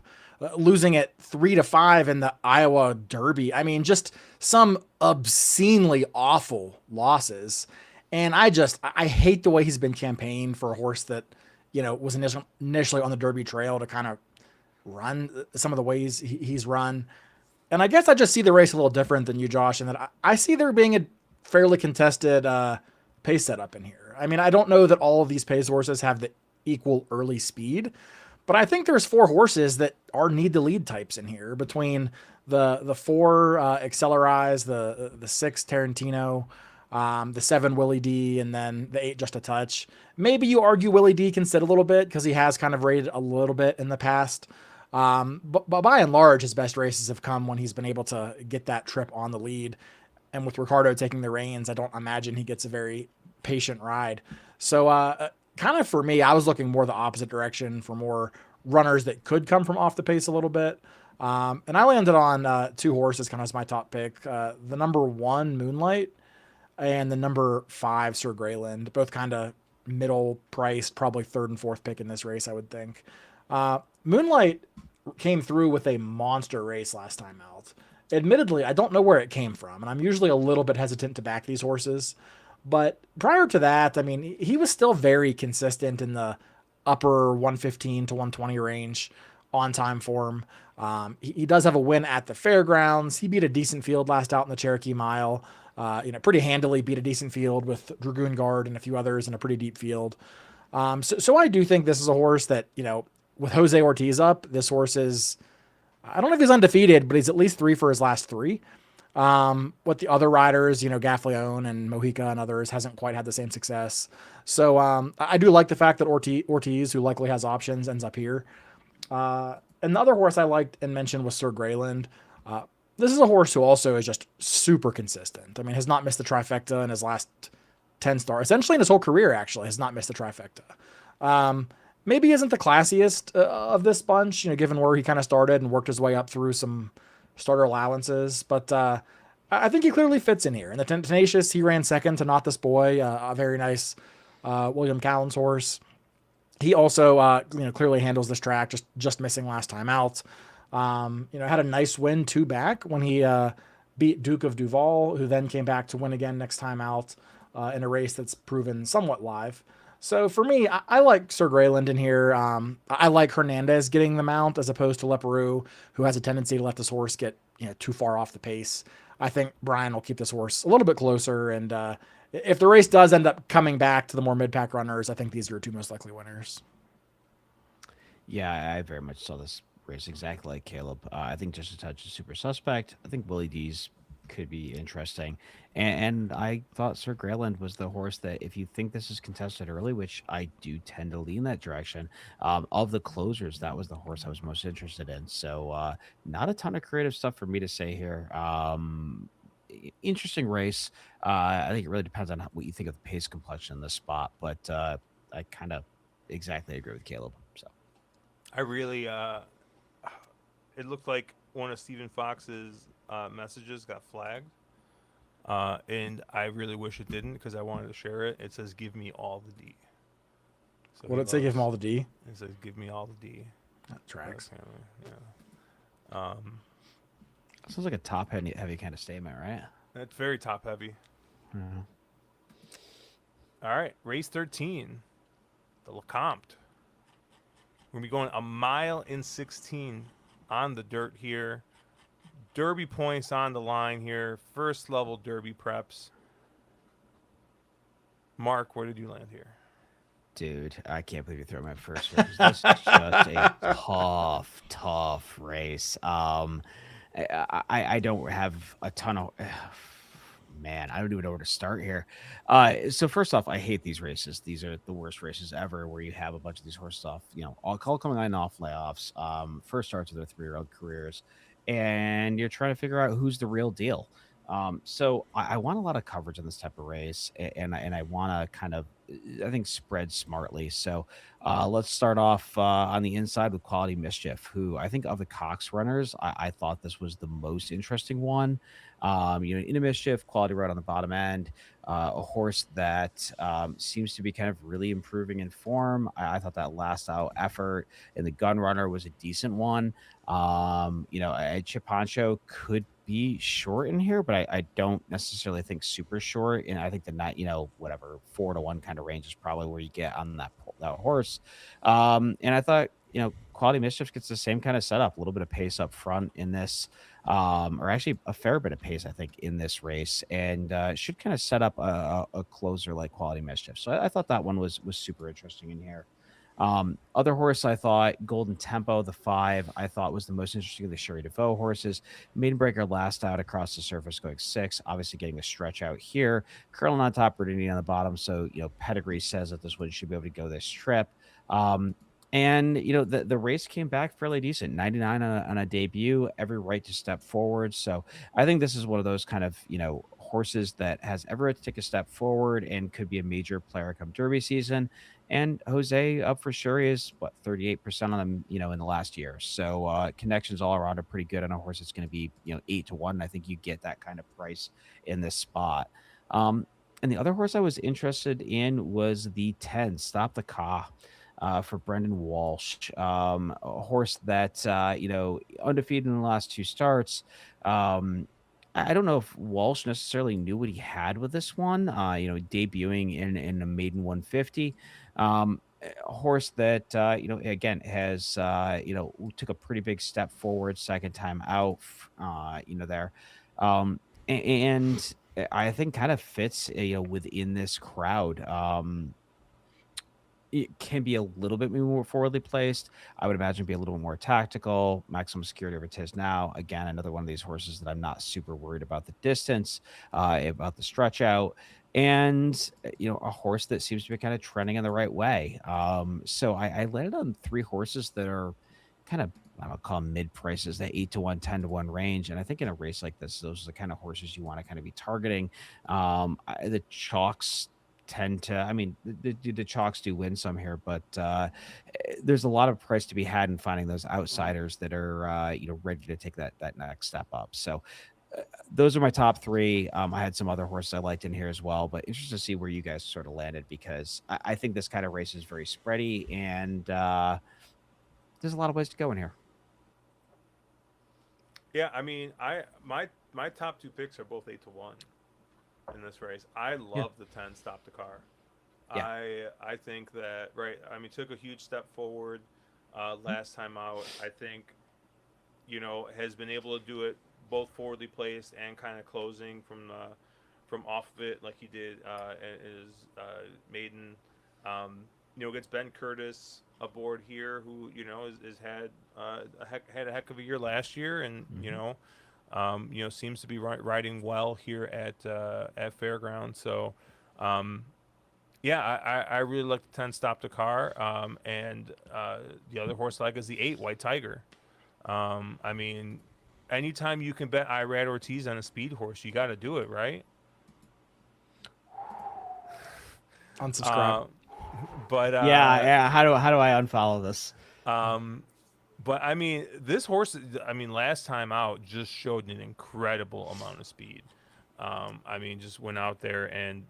Losing it 3-5 in the Iowa Derby. I mean, just some obscenely awful losses. And I hate the way he's been campaigned for a horse that, was initially on the Derby trail to kind of run some of the ways he's run. And I guess I just see the race a little different than you, Josh, and that I see there being a fairly contested pace setup in here. I mean, I don't know that all of these pace horses have the equal early speed, but I think there's 4 horses that are need to lead types in here between the 4 Accelerise, the 6 Tarantino, the 7 Willie D, and then the 8 Just a Touch. Maybe you argue Willie D can sit a little bit because he has kind of rated a little bit in the past. But by and large, his best races have come when he's been able to get that trip on the lead. And with Ricardo taking the reins, I don't imagine he gets a very patient ride. So kind of for me, I was looking more the opposite direction for more runners that could come from off the pace a little bit. And I landed on 2 horses kind of as my top pick. The number 1, Moonlight, and the number 5, Sir Greyland, both kind of middle priced, probably 3rd and 4th pick in this race, I would think. Moonlight came through with a monster race last time out. Admittedly, I don't know where it came from, and I'm usually a little bit hesitant to back these horses. But prior to that, I mean, he was still very consistent in the upper 115 to 120 range on time form. He does have a win at the Fairgrounds. He beat a decent field last out in the Cherokee Mile. Pretty handily beat a decent field with Dragoon Guard and a few others in a pretty deep field. So I do think this is a horse that, with Jose Ortiz up, this horse is, I don't know if he's undefeated, but he's at least 3 for his last 3. What the other riders, Gaffleone and Mojica and others, hasn't quite had the same success. So I do like the fact that Ortiz, who likely has options, ends up here. And the other horse I liked and mentioned was Sir Greyland. This is a horse who also is just super consistent. I mean, has not missed the trifecta in his last 10 starts. Essentially in his whole career, actually, has not missed the trifecta. Maybe isn't the classiest of this bunch, given where he kind of started and worked his way up through some starter allowances. But I think he clearly fits in here. And the Tenacious, he ran second to Not This Boy, a very nice William Callan's horse. He also, clearly handles this track, just missing last time out. Had a nice win 2 back when he beat Duke of Duval, who then came back to win again next time out in a race that's proven somewhat live. So for me, I like Sir Greyland in here. I like Hernandez getting the mount as opposed to Leperoux, who has a tendency to let this horse get too far off the pace. I think Brian will keep this horse a little bit closer, and if the race does end up coming back to the more mid-pack runners, I think these are your 2 most likely winners. Yeah, I very much saw this race exactly like Caleb. I think just a touch of Super Suspect. I think Willie D's could be interesting. And I thought Sir Greyland was the horse that, if you think this is contested early, which I do tend to lean that direction, of the closers, that was the horse I was most interested in. So not a ton of creative stuff for me to say here. Interesting race. I think it really depends on what you think of the pace complexion in this spot, but I kind of exactly agree with Caleb. So I really, it looked like one of Stephen Fox's messages got flagged. And I really wish it didn't because I wanted to share it. It says, "Give me all the D." So What did it say? Give him all the D? It says, "Give me all the D." That tracks. Yeah. sounds like a top heavy kind of statement, right? That's very top heavy. All right, race 13, the Lecomte. We're gonna be going 1.16 miles on the dirt here. Derby points on the line here. First level Derby preps. Mark, where did you land here? Dude, I can't believe you threw my first race. This is just a tough race. I don't have a ton of man. I don't even know where to start here. So first off, I hate these races. These are the worst races ever, where you have a bunch of these horses off, all coming on off layoffs, first starts of their 3-year-old careers, and you're trying to figure out who's the real deal. So I want a lot of coverage on this type of race, and I want to kind of, I think, spread smartly. So let's start off on the inside with Quality Mischief, who I think of the Cox runners, I thought this was the most interesting one. In a Mischief, quality right on the bottom end, a horse that seems to be kind of really improving in form. I thought that last out effort in the Gun Runner was a decent one. A Chip Honcho could be short in here, but I don't necessarily think super short. And I think the not, 4-1 kind of range is probably where you get on that horse. And I thought, Quality Mischief gets the same kind of setup, a little bit of pace up front in this, or actually a fair bit of pace, I think, in this race, and should kind of set up a closer like Quality Mischief. So I thought that one was super interesting in here. Other horse, I thought Golden Tempo, the 5, I thought was the most interesting of the Sherry DeVoe horses. Maiden Breaker last out across the surface going 6, obviously getting a stretch out here. Curling on top, Bernini on the bottom. So, pedigree says that this one should be able to go this trip. And the race came back fairly decent, 99 on a debut, every right to step forward. So I think this is one of those kind of horses that has every right to take a step forward and could be a major player come Derby season. And Jose up for sure is 38% on them, in the last year. So connections all around are pretty good on a horse that's going to be 8-1. I think you get that kind of price in this spot. And the other horse I was interested in was the 10, Stop the Caw. For Brendan Walsh, a horse that, undefeated in the last 2 starts. I don't know if Walsh necessarily knew what he had with this one, debuting in a maiden 150. a horse that again has took a pretty big step forward second time out. There, um, and I think kind of fits within this crowd. It can be a little bit more forwardly placed. I would imagine be a little more tactical, maximum security over Tiz now. Again, another one of these horses that I'm not super worried about the distance, about the stretch out, and a horse that seems to be kind of trending in the right way. So I landed on three horses that are kind of, I don't call them mid prices, that 8 to 1, 10 to 1 range. And I think in a race like this, those are the kind of horses you want to kind of be targeting. The chalks tend to, I mean, the chalks do win some here, but there's a lot of price to be had in finding those outsiders that are ready to take that next step up. So those are my top three. I had some other horses I liked in here as well, but interested to see where you guys sort of landed, because I think this kind of race is very spready, and there's a lot of ways to go in here. Yeah, I mean, my top two picks are both 8 to 1 in this race. I Yeah. love the 10 Stop the Car. Yeah. I think that, right. I mean, took a huge step forward last time out. I think has been able to do it both forwardly placed and kind of closing from off of it like he did his maiden. Gets Ben Curtis aboard here, who is had had a heck of a year last year, and seems to be riding well here at Fairgrounds. So, yeah, I really like the 10 Stop the Car, and the other horse I like is the 8 White Tiger. I mean, anytime you can bet Irad Ortiz on a speed horse, you got to do it, right? Unsubscribe. But Yeah. How do I unfollow this? but I mean, this horse, I mean, last time out just showed an incredible amount of speed. I mean, just went out there and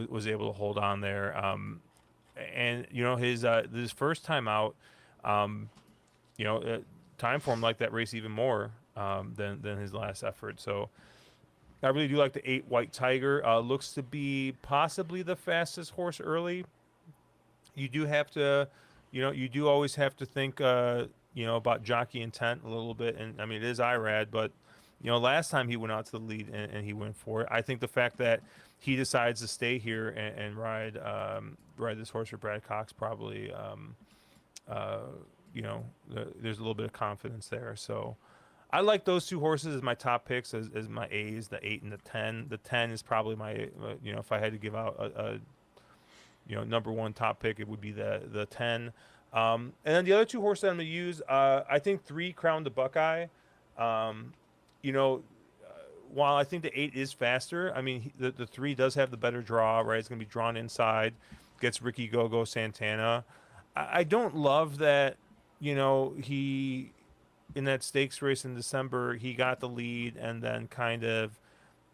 was able to hold on there. And his first time out, time for him like that race even more than his last effort. So I really do like the 8 White Tiger. Looks to be possibly the fastest horse early. You do have to, you do always have to think, about jockey intent a little bit. And I mean, it is Irad, but last time he went out to the lead and he went for it. I think the fact that he decides to stay here and ride this horse for Brad Cox probably, there's a little bit of confidence there. So I like those two horses as my top picks as my A's, the 8 and the 10. The 10 is probably my, if I had to give out a number one top pick, it would be the 10. And then the other two horses that I'm going to use, I think 3 Crown the Buckeye. While I think the 8 is faster, I mean, the 3 does have the better draw, right? It's going to be drawn inside, gets Ricky Gogo Santana. I don't love that, he, in that stakes race in December, he got the lead and then kind of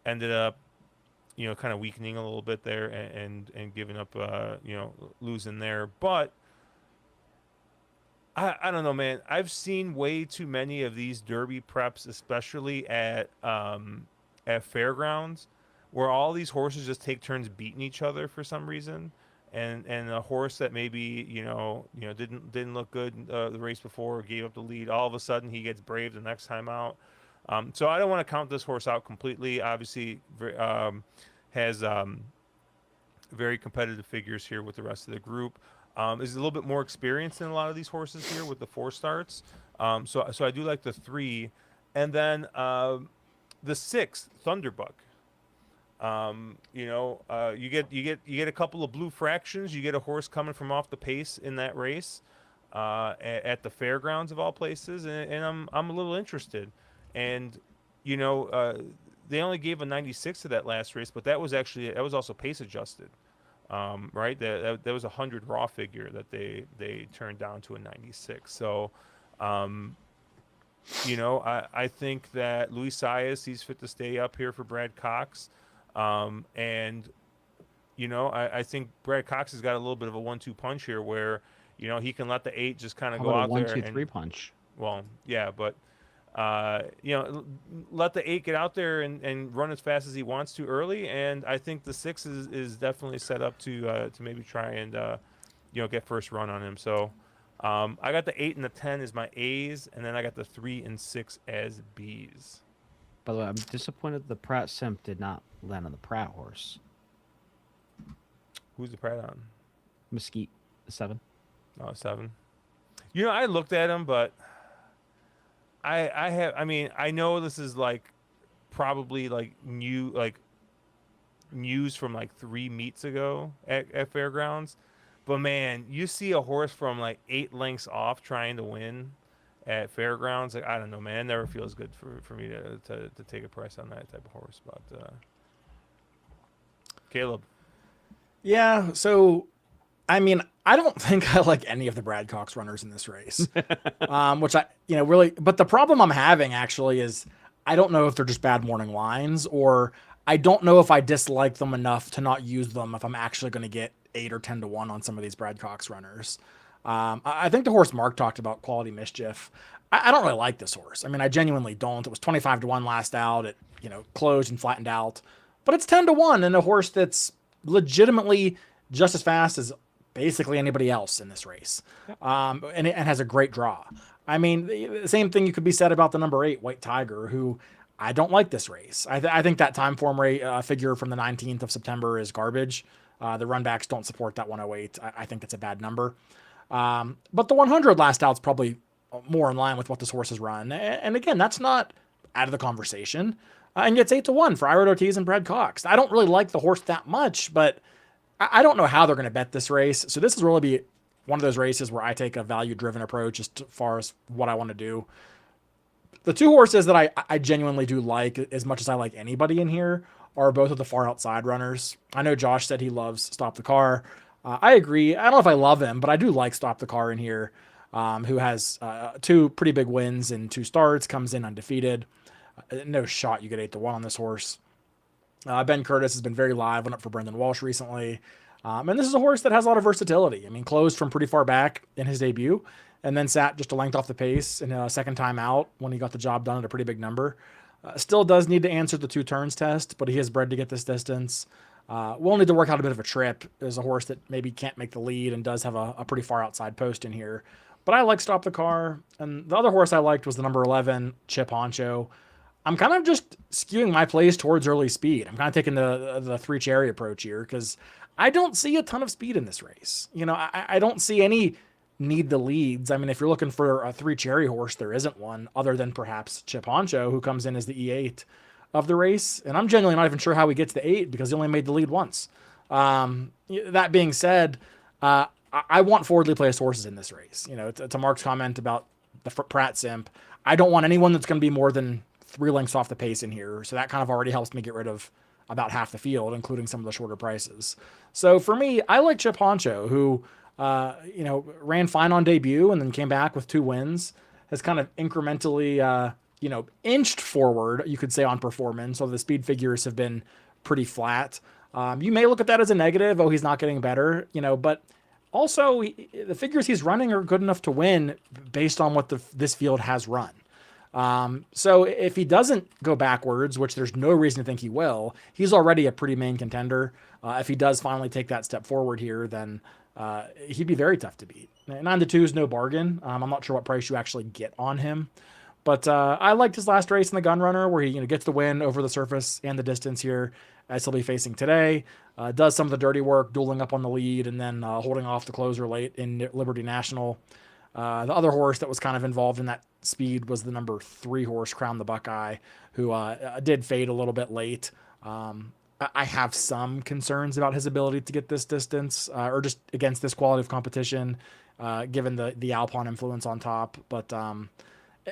ended up, kind of weakening a little bit there and giving up, losing there. But I don't know, man. I've seen way too many of these Derby preps, especially at Fairgrounds, where all these horses just take turns beating each other for some reason, and a horse that maybe didn't look good the race before, gave up the lead, all of a sudden he gets brave the next time out. So I don't want to count this horse out completely. Obviously, has very competitive figures here with the rest of the group. Is a little bit more experienced than a lot of these horses here with the 4 starts. So I do like the 3, and then the 6 Thunderbuck. You get a couple of blue fractions. You get a horse coming from off the pace in that race at the Fairgrounds of all places, and I'm a little interested. And they only gave a 96 to that last race, but that was also pace adjusted. Right, that was 100 raw figure that they turned down to a 96. So, I think that Luis Saez, he's fit to stay up here for Brad Cox, and I think Brad Cox has got a little bit of a 1-2 punch here, where he can let the 8 just kind of How go about a out 1, there 2, and 3 punch? well, yeah, but let the 8 get out there and run as fast as he wants to early. And I think the 6 is definitely set up to maybe try and get first run on him. So I got the 8 and the 10 as my A's, and then I got the 3 and 6 as B's. By the way, I'm disappointed the Pratt Simp did not land on the Pratt horse. Who's the Pratt on? Mesquite, the 7. Oh, 7. I looked at him, but I know this is like probably like news from like 3 meets ago at Fairgrounds, but man, you see a horse from like 8 lengths off trying to win at Fairgrounds. Like, I don't know, man, it never feels good for me to take a price on that type of horse. But Caleb. Yeah, so I mean, I don't think I like any of the Brad Cox runners in this race, which really. But the problem I'm having actually is I don't know if they're just bad morning lines, or I don't know if I dislike them enough to not use them if I'm actually going to get 8 or 10 to 1 on some of these Brad Cox runners. I think the horse Mark talked about, Quality Mischief. I don't really like this horse. I mean, I genuinely don't. It was 25 to 1 last out. It closed and flattened out, but it's 10 to 1 and a horse that's legitimately just as fast as basically anybody else in this race, and has a great draw. I mean, the same thing you could be said about the number 8 White Tiger, who I don't like this race. I think that time form rate figure from the 19th of September is garbage. The runbacks don't support that 108. I think that's a bad number. But the 100 last out's probably more in line with what this horse has run. And again, that's not out of the conversation. And it's 8 to 1 for Ira Ortiz and Brad Cox. I don't really like the horse that much, but I don't know how they're going to bet this race. So this is really be one of those races where I take a value-driven approach as far as what I want to do. The 2 horses that I genuinely do like as much as I like anybody in here are both of the far outside runners. I know Josh said he loves Stop the Car. I agree. I don't know if I love him, but I do like Stop the Car in here, who has 2 pretty big wins in 2 starts, comes in undefeated. No shot you get 8 to 1 on this horse. Ben Curtis has been very live, went up for Brendan Walsh recently. And this is a horse that has a lot of versatility. I mean, closed from pretty far back in his debut and then sat just a length off the pace in a second time out when he got the job done at a pretty big number. Still does need to answer the 2 turns test, but he is bred to get this distance. We'll need to work out a bit of a trip. There's a horse that maybe can't make the lead and does have a pretty far outside post in here. But I like Stop the Car. And the other horse I liked was the number 11, Chip Honcho. I'm kind of just skewing my plays towards early speed. I'm kind of taking the 3 cherry approach here because I don't see a ton of speed in this race. I don't see any need the leads. I mean, if you're looking for a 3 cherry horse, there isn't one other than perhaps Chip Honcho, who comes in as the E8 of the race. And I'm genuinely not even sure how he gets to 8 because he only made the lead once. That being said, I want forwardly placed horses in this race. To Mark's comment about the Pratt Simp, I don't want anyone that's going to be more than 3 lengths off the pace in here. So that kind of already helps me get rid of about half the field, including some of the shorter prices. So for me, I like Chip Honcho, who, ran fine on debut and then came back with 2 wins, has kind of incrementally, inched forward, you could say, on performance. So the speed figures have been pretty flat. You may look at that as a negative. Oh, he's not getting better, but also the figures he's running are good enough to win based on what this field has run. So if he doesn't go backwards, which there's no reason to think he will, he's already a pretty main contender. If he does finally take that step forward here, then he'd be very tough to beat. 9 to 2 is no bargain. I'm not sure what price you actually get on him, but I liked his last race in the Gun Runner where he gets the win over the surface and the distance here, as he'll be facing today. Does some of the dirty work, dueling up on the lead and then holding off the closer late in Liberty National. The other horse that was kind of involved in that speed was the number 3 horse, Crown the Buckeye, who did fade a little bit late. I have some concerns about his ability to get this distance or just against this quality of competition, given the Alpine influence on top. But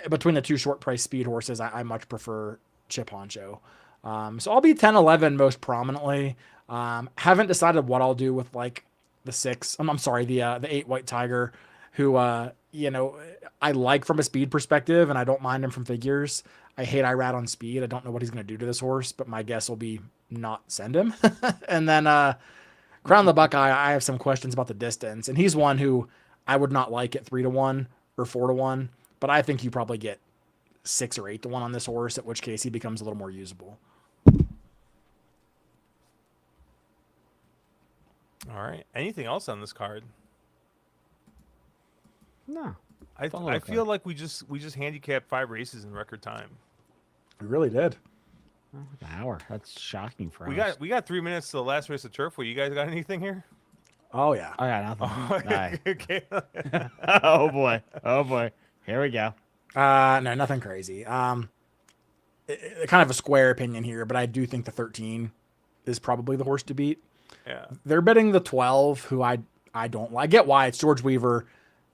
between the 2 short price speed horses, I much prefer Chip Honcho. So I'll be 10-11 most prominently. Haven't decided what I'll do with like the 6. I'm sorry, the 8 White Tiger, who, I like from a speed perspective, and I don't mind him from figures. I hate Irad on speed. I don't know what he's going to do to this horse, but my guess will be not send him. And then Crown the Buckeye, I have some questions about the distance, and he's one who I would not like at 3 to 1 or 4 to 1, but I think you probably get 6 or 8 to 1 on this horse, at which case he becomes a little more usable. All right. Anything else on this card? No. I feel like we just handicapped 5 races in record time. We really did. Oh, an hour. That's shocking for We us. got 3 minutes to the last race of Turfway. You guys got anything here? Oh yeah. I got nothing. Aye. Okay. Oh boy. Oh boy. Here we go. No, nothing crazy. Kind of a square opinion here, but I do think the 13 is probably the horse to beat. Yeah. They're betting the 12, who I don't like. I get why. It's George Weaver,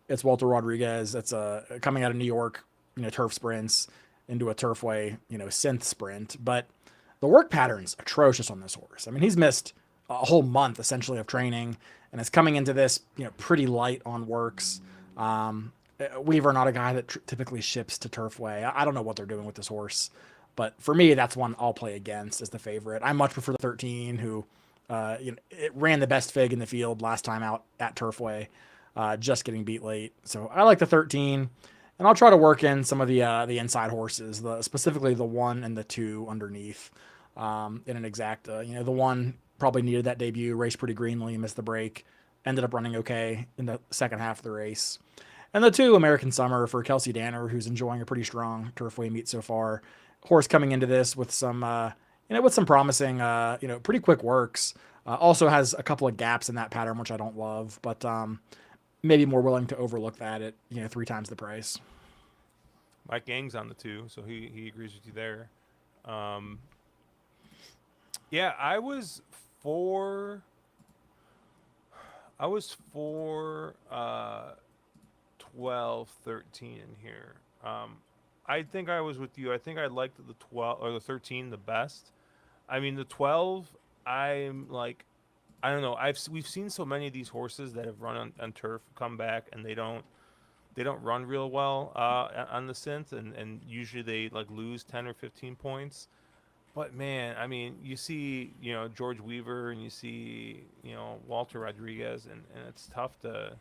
it's Walter Rodriguez. It's coming out of New York, turf sprints into a Turfway, synth sprint. But the work pattern's atrocious on this horse. I mean, he's missed a whole month essentially of training, and is coming into this, pretty light on works. Weaver, not a guy that typically ships to Turfway. I don't know what they're doing with this horse, but for me, that's one I'll play against as the favorite. I much prefer the 13, who, it ran the best fig in the field last time out at Turfway, just getting beat late. So I like the 13, and I'll try to work in some of the inside horses, specifically the 1 and the 2 underneath, in an exacta. The 1 probably needed that debut, raced pretty greenly, missed the break, ended up running okay in the second half of the race. And the 2, American Summer, for Kelsey Danner, who's enjoying a pretty strong Turfway meet so far. Horse coming into this with some, with some promising, pretty quick works. Also has a couple of gaps in that pattern, which I don't love, but maybe more willing to overlook that at 3 times the price. Mike Gang's on the 2, so he agrees with you there. Yeah, I was for 12, 13 in here. I think I was with you. I think I liked the 12 or the 13 the best. I mean, the 12, I'm like, I don't know. We've seen so many of these horses that have run on turf come back, and they don't run real well on the synth, and usually they like lose 10 or 15 points. But man, I mean, you see, George Weaver, and you see, Walter Rodriguez, and it's tough to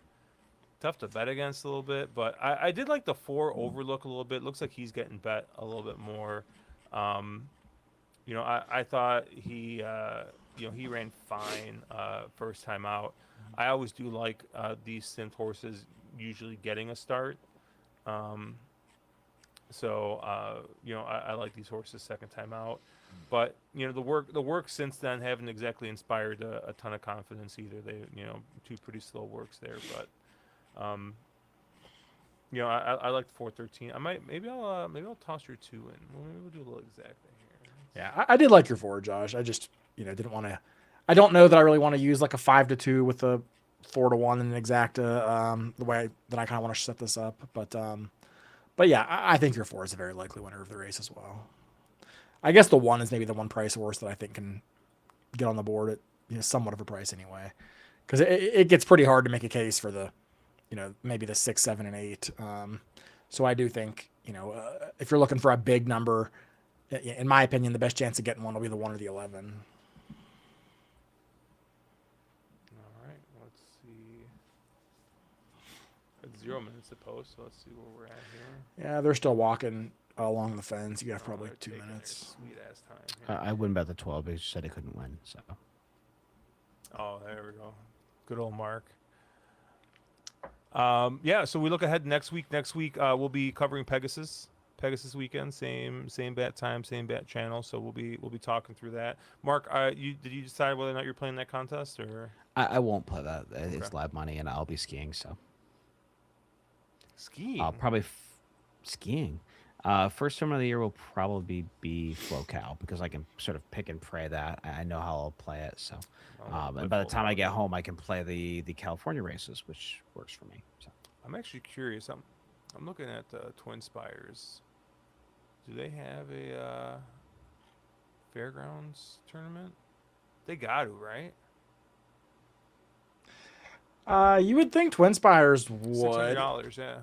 bet against a little bit. But I did like the 4 Overlook a little bit. Looks like he's getting bet a little bit more. I thought he ran fine first time out. I always do like these synth horses usually getting a start. I like these horses second time out. But the work since then haven't exactly inspired a ton of confidence either. They 2 pretty slow works there, but I like the 413. Maybe I'll toss your 2 in. Maybe we'll do a little exact thing here. Yeah, I did like your 4, Josh. I just didn't want to. I don't know that I really want to use like a 5-2 with a 4-1 and an exacta the way that I kind of want to set this up. But yeah, I think your 4 is a very likely winner of the race as well. I guess the 1 is maybe the one price horse that I think can get on the board at somewhat of a price anyway, because it gets pretty hard to make a case for the maybe the 6, 7, and 8. So I do think if you're looking for a big number, in my opinion, the best chance of getting one will be the 1 or the 11. All right, let's see. It's 0 minutes to post, so let's see where we're at here. Yeah, they're still walking along the fence. You have probably 2 minutes. Sweet ass time. Here. I wouldn't bet the 12 because you said it couldn't win. So. Oh, there we go. Good old Mark. Yeah, so we look ahead next week. Next week we'll be covering Pegasus weekend. Same bat time, same bat channel. So we'll be talking through that. Mark, did you decide whether or not you're playing that contest or? I won't play that. It's live money, and I'll be skiing. So. Skiing. I'll probably skiing. First tournament of the year will probably be FloCal because I can sort of pick and pray that. I know how I'll play it. So, and by the time I get home, I can play the California races, which works for me. So. I'm actually curious. I'm looking at Twin Spires. Do they have a Fairgrounds tournament? They got to, right? You would think Twin Spires would. $600, yeah.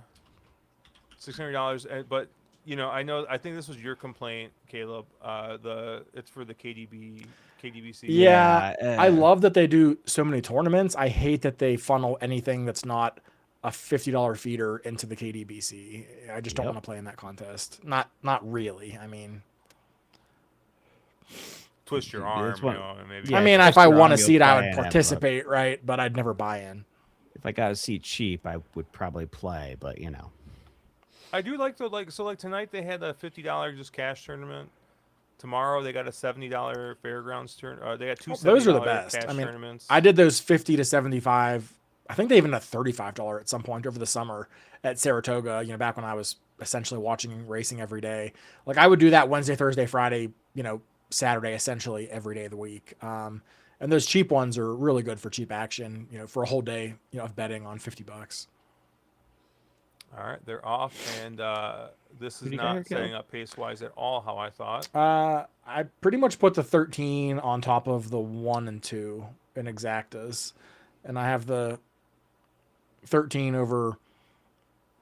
$600, but I think this was your complaint, Caleb. It's for the KDBC. Yeah, I love that they do so many tournaments. I hate that they funnel anything that's not a $50 feeder into the KDBC. I just don't Yep. want to play in that contest. Not really. I mean, Twist your That's arm, one- and maybe. Yeah, I mean, twist if I your want arm, to you'll see it, I play would and have fun. participate, right? But I'd never buy in. If I got a seat cheap, I would probably play, but I do like like tonight they had a $50 just cash tournament. Tomorrow they got a $70 Fairgrounds turn. They got two Those are the $70 best. cash I mean, tournaments. I did those 50 to 75. I think they even had $35 at some point over the summer at Saratoga, back when I was essentially watching racing every day. Like I would do that Wednesday, Thursday, Friday, Saturday, essentially every day of the week. And those cheap ones are really good for cheap action, for a whole day, of betting on $50. All right, they're off, and this is Who do you got here, not setting Caleb? up pace-wise at all how I thought. I pretty much put the 13 on top of the 1 and 2 in exactas. And I have the 13 over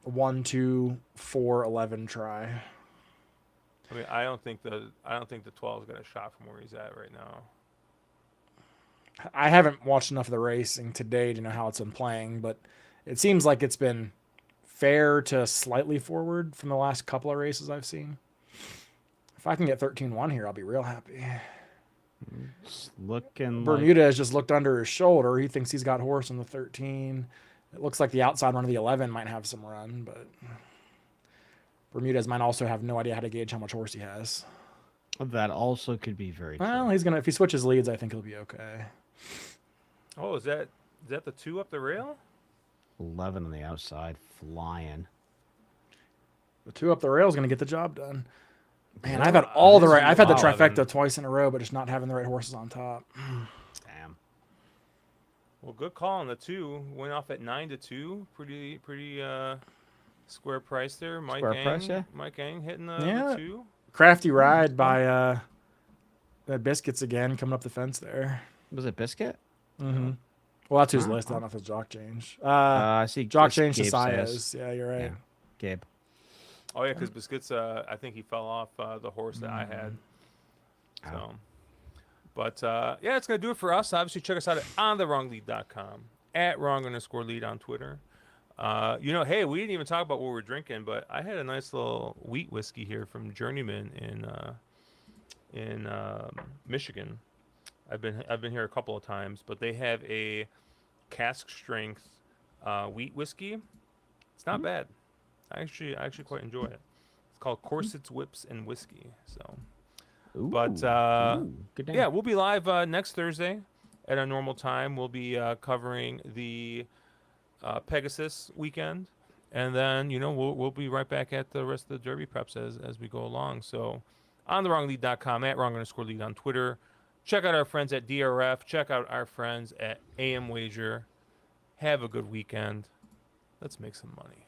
1, 2, 4, 11 try. I mean, I don't think the 12's got a shot from where he's at right now. I haven't watched enough of the racing today to know how it's been playing, but it seems like it's been fair to slightly forward from the last couple of races I've seen. If I can get 13-1 here, I'll be real happy. It's looking Bermuda has just looked under his shoulder. He thinks he's got horse in the 13. It looks like the outside run of the 11 might have some run, but Bermudez might also have no idea how to gauge how much horse he has. like that also could be very Well, true. he's gonna if he switches leads, I think he'll be okay. Oh, is that the 2 up the rail? 11 on the outside, flying. The 2 up the rail is gonna get the job done. Man, Yeah, I've had all the this right. is I've had the 11. trifecta twice in a row, but just not having the right horses on top. Damn. Well, good call on the 2. Went off at 9-2. Pretty square price there. Mike Square Ang, price, yeah. Mike Ang hitting the Yeah. 2. Crafty ride by Biscuits again, coming up the fence there. Was it Biscuit? Mm-hmm. Well, that's who's Oh, listed. I don't know if it's jock change. I see. Jock it's change to Gabe Sayas. says. Yeah, you're right. Yeah. Gabe. Oh yeah, because Biscuits. I think he fell off the horse that I had. Oh. So, but yeah, it's gonna do it for us. Obviously, check us out at onthewronglead.com, at wrong_lead on Twitter. Hey, we didn't even talk about what we're drinking, but I had a nice little wheat whiskey here from Journeyman in Michigan. I've been here a couple of times, but they have a cask strength wheat whiskey. It's not bad. I actually quite enjoy it. It's called Corsets, Whips, and Whiskey. So, but good name. yeah, we'll be live next Thursday at our normal time. We'll be covering the Pegasus weekend, and then we'll be right back at the rest of the Derby preps as we go along. So, on thewronglead.com, at wrong_lead on Twitter. Check out our friends at DRF. Check out our friends at AM Wager. Have a good weekend. Let's make some money.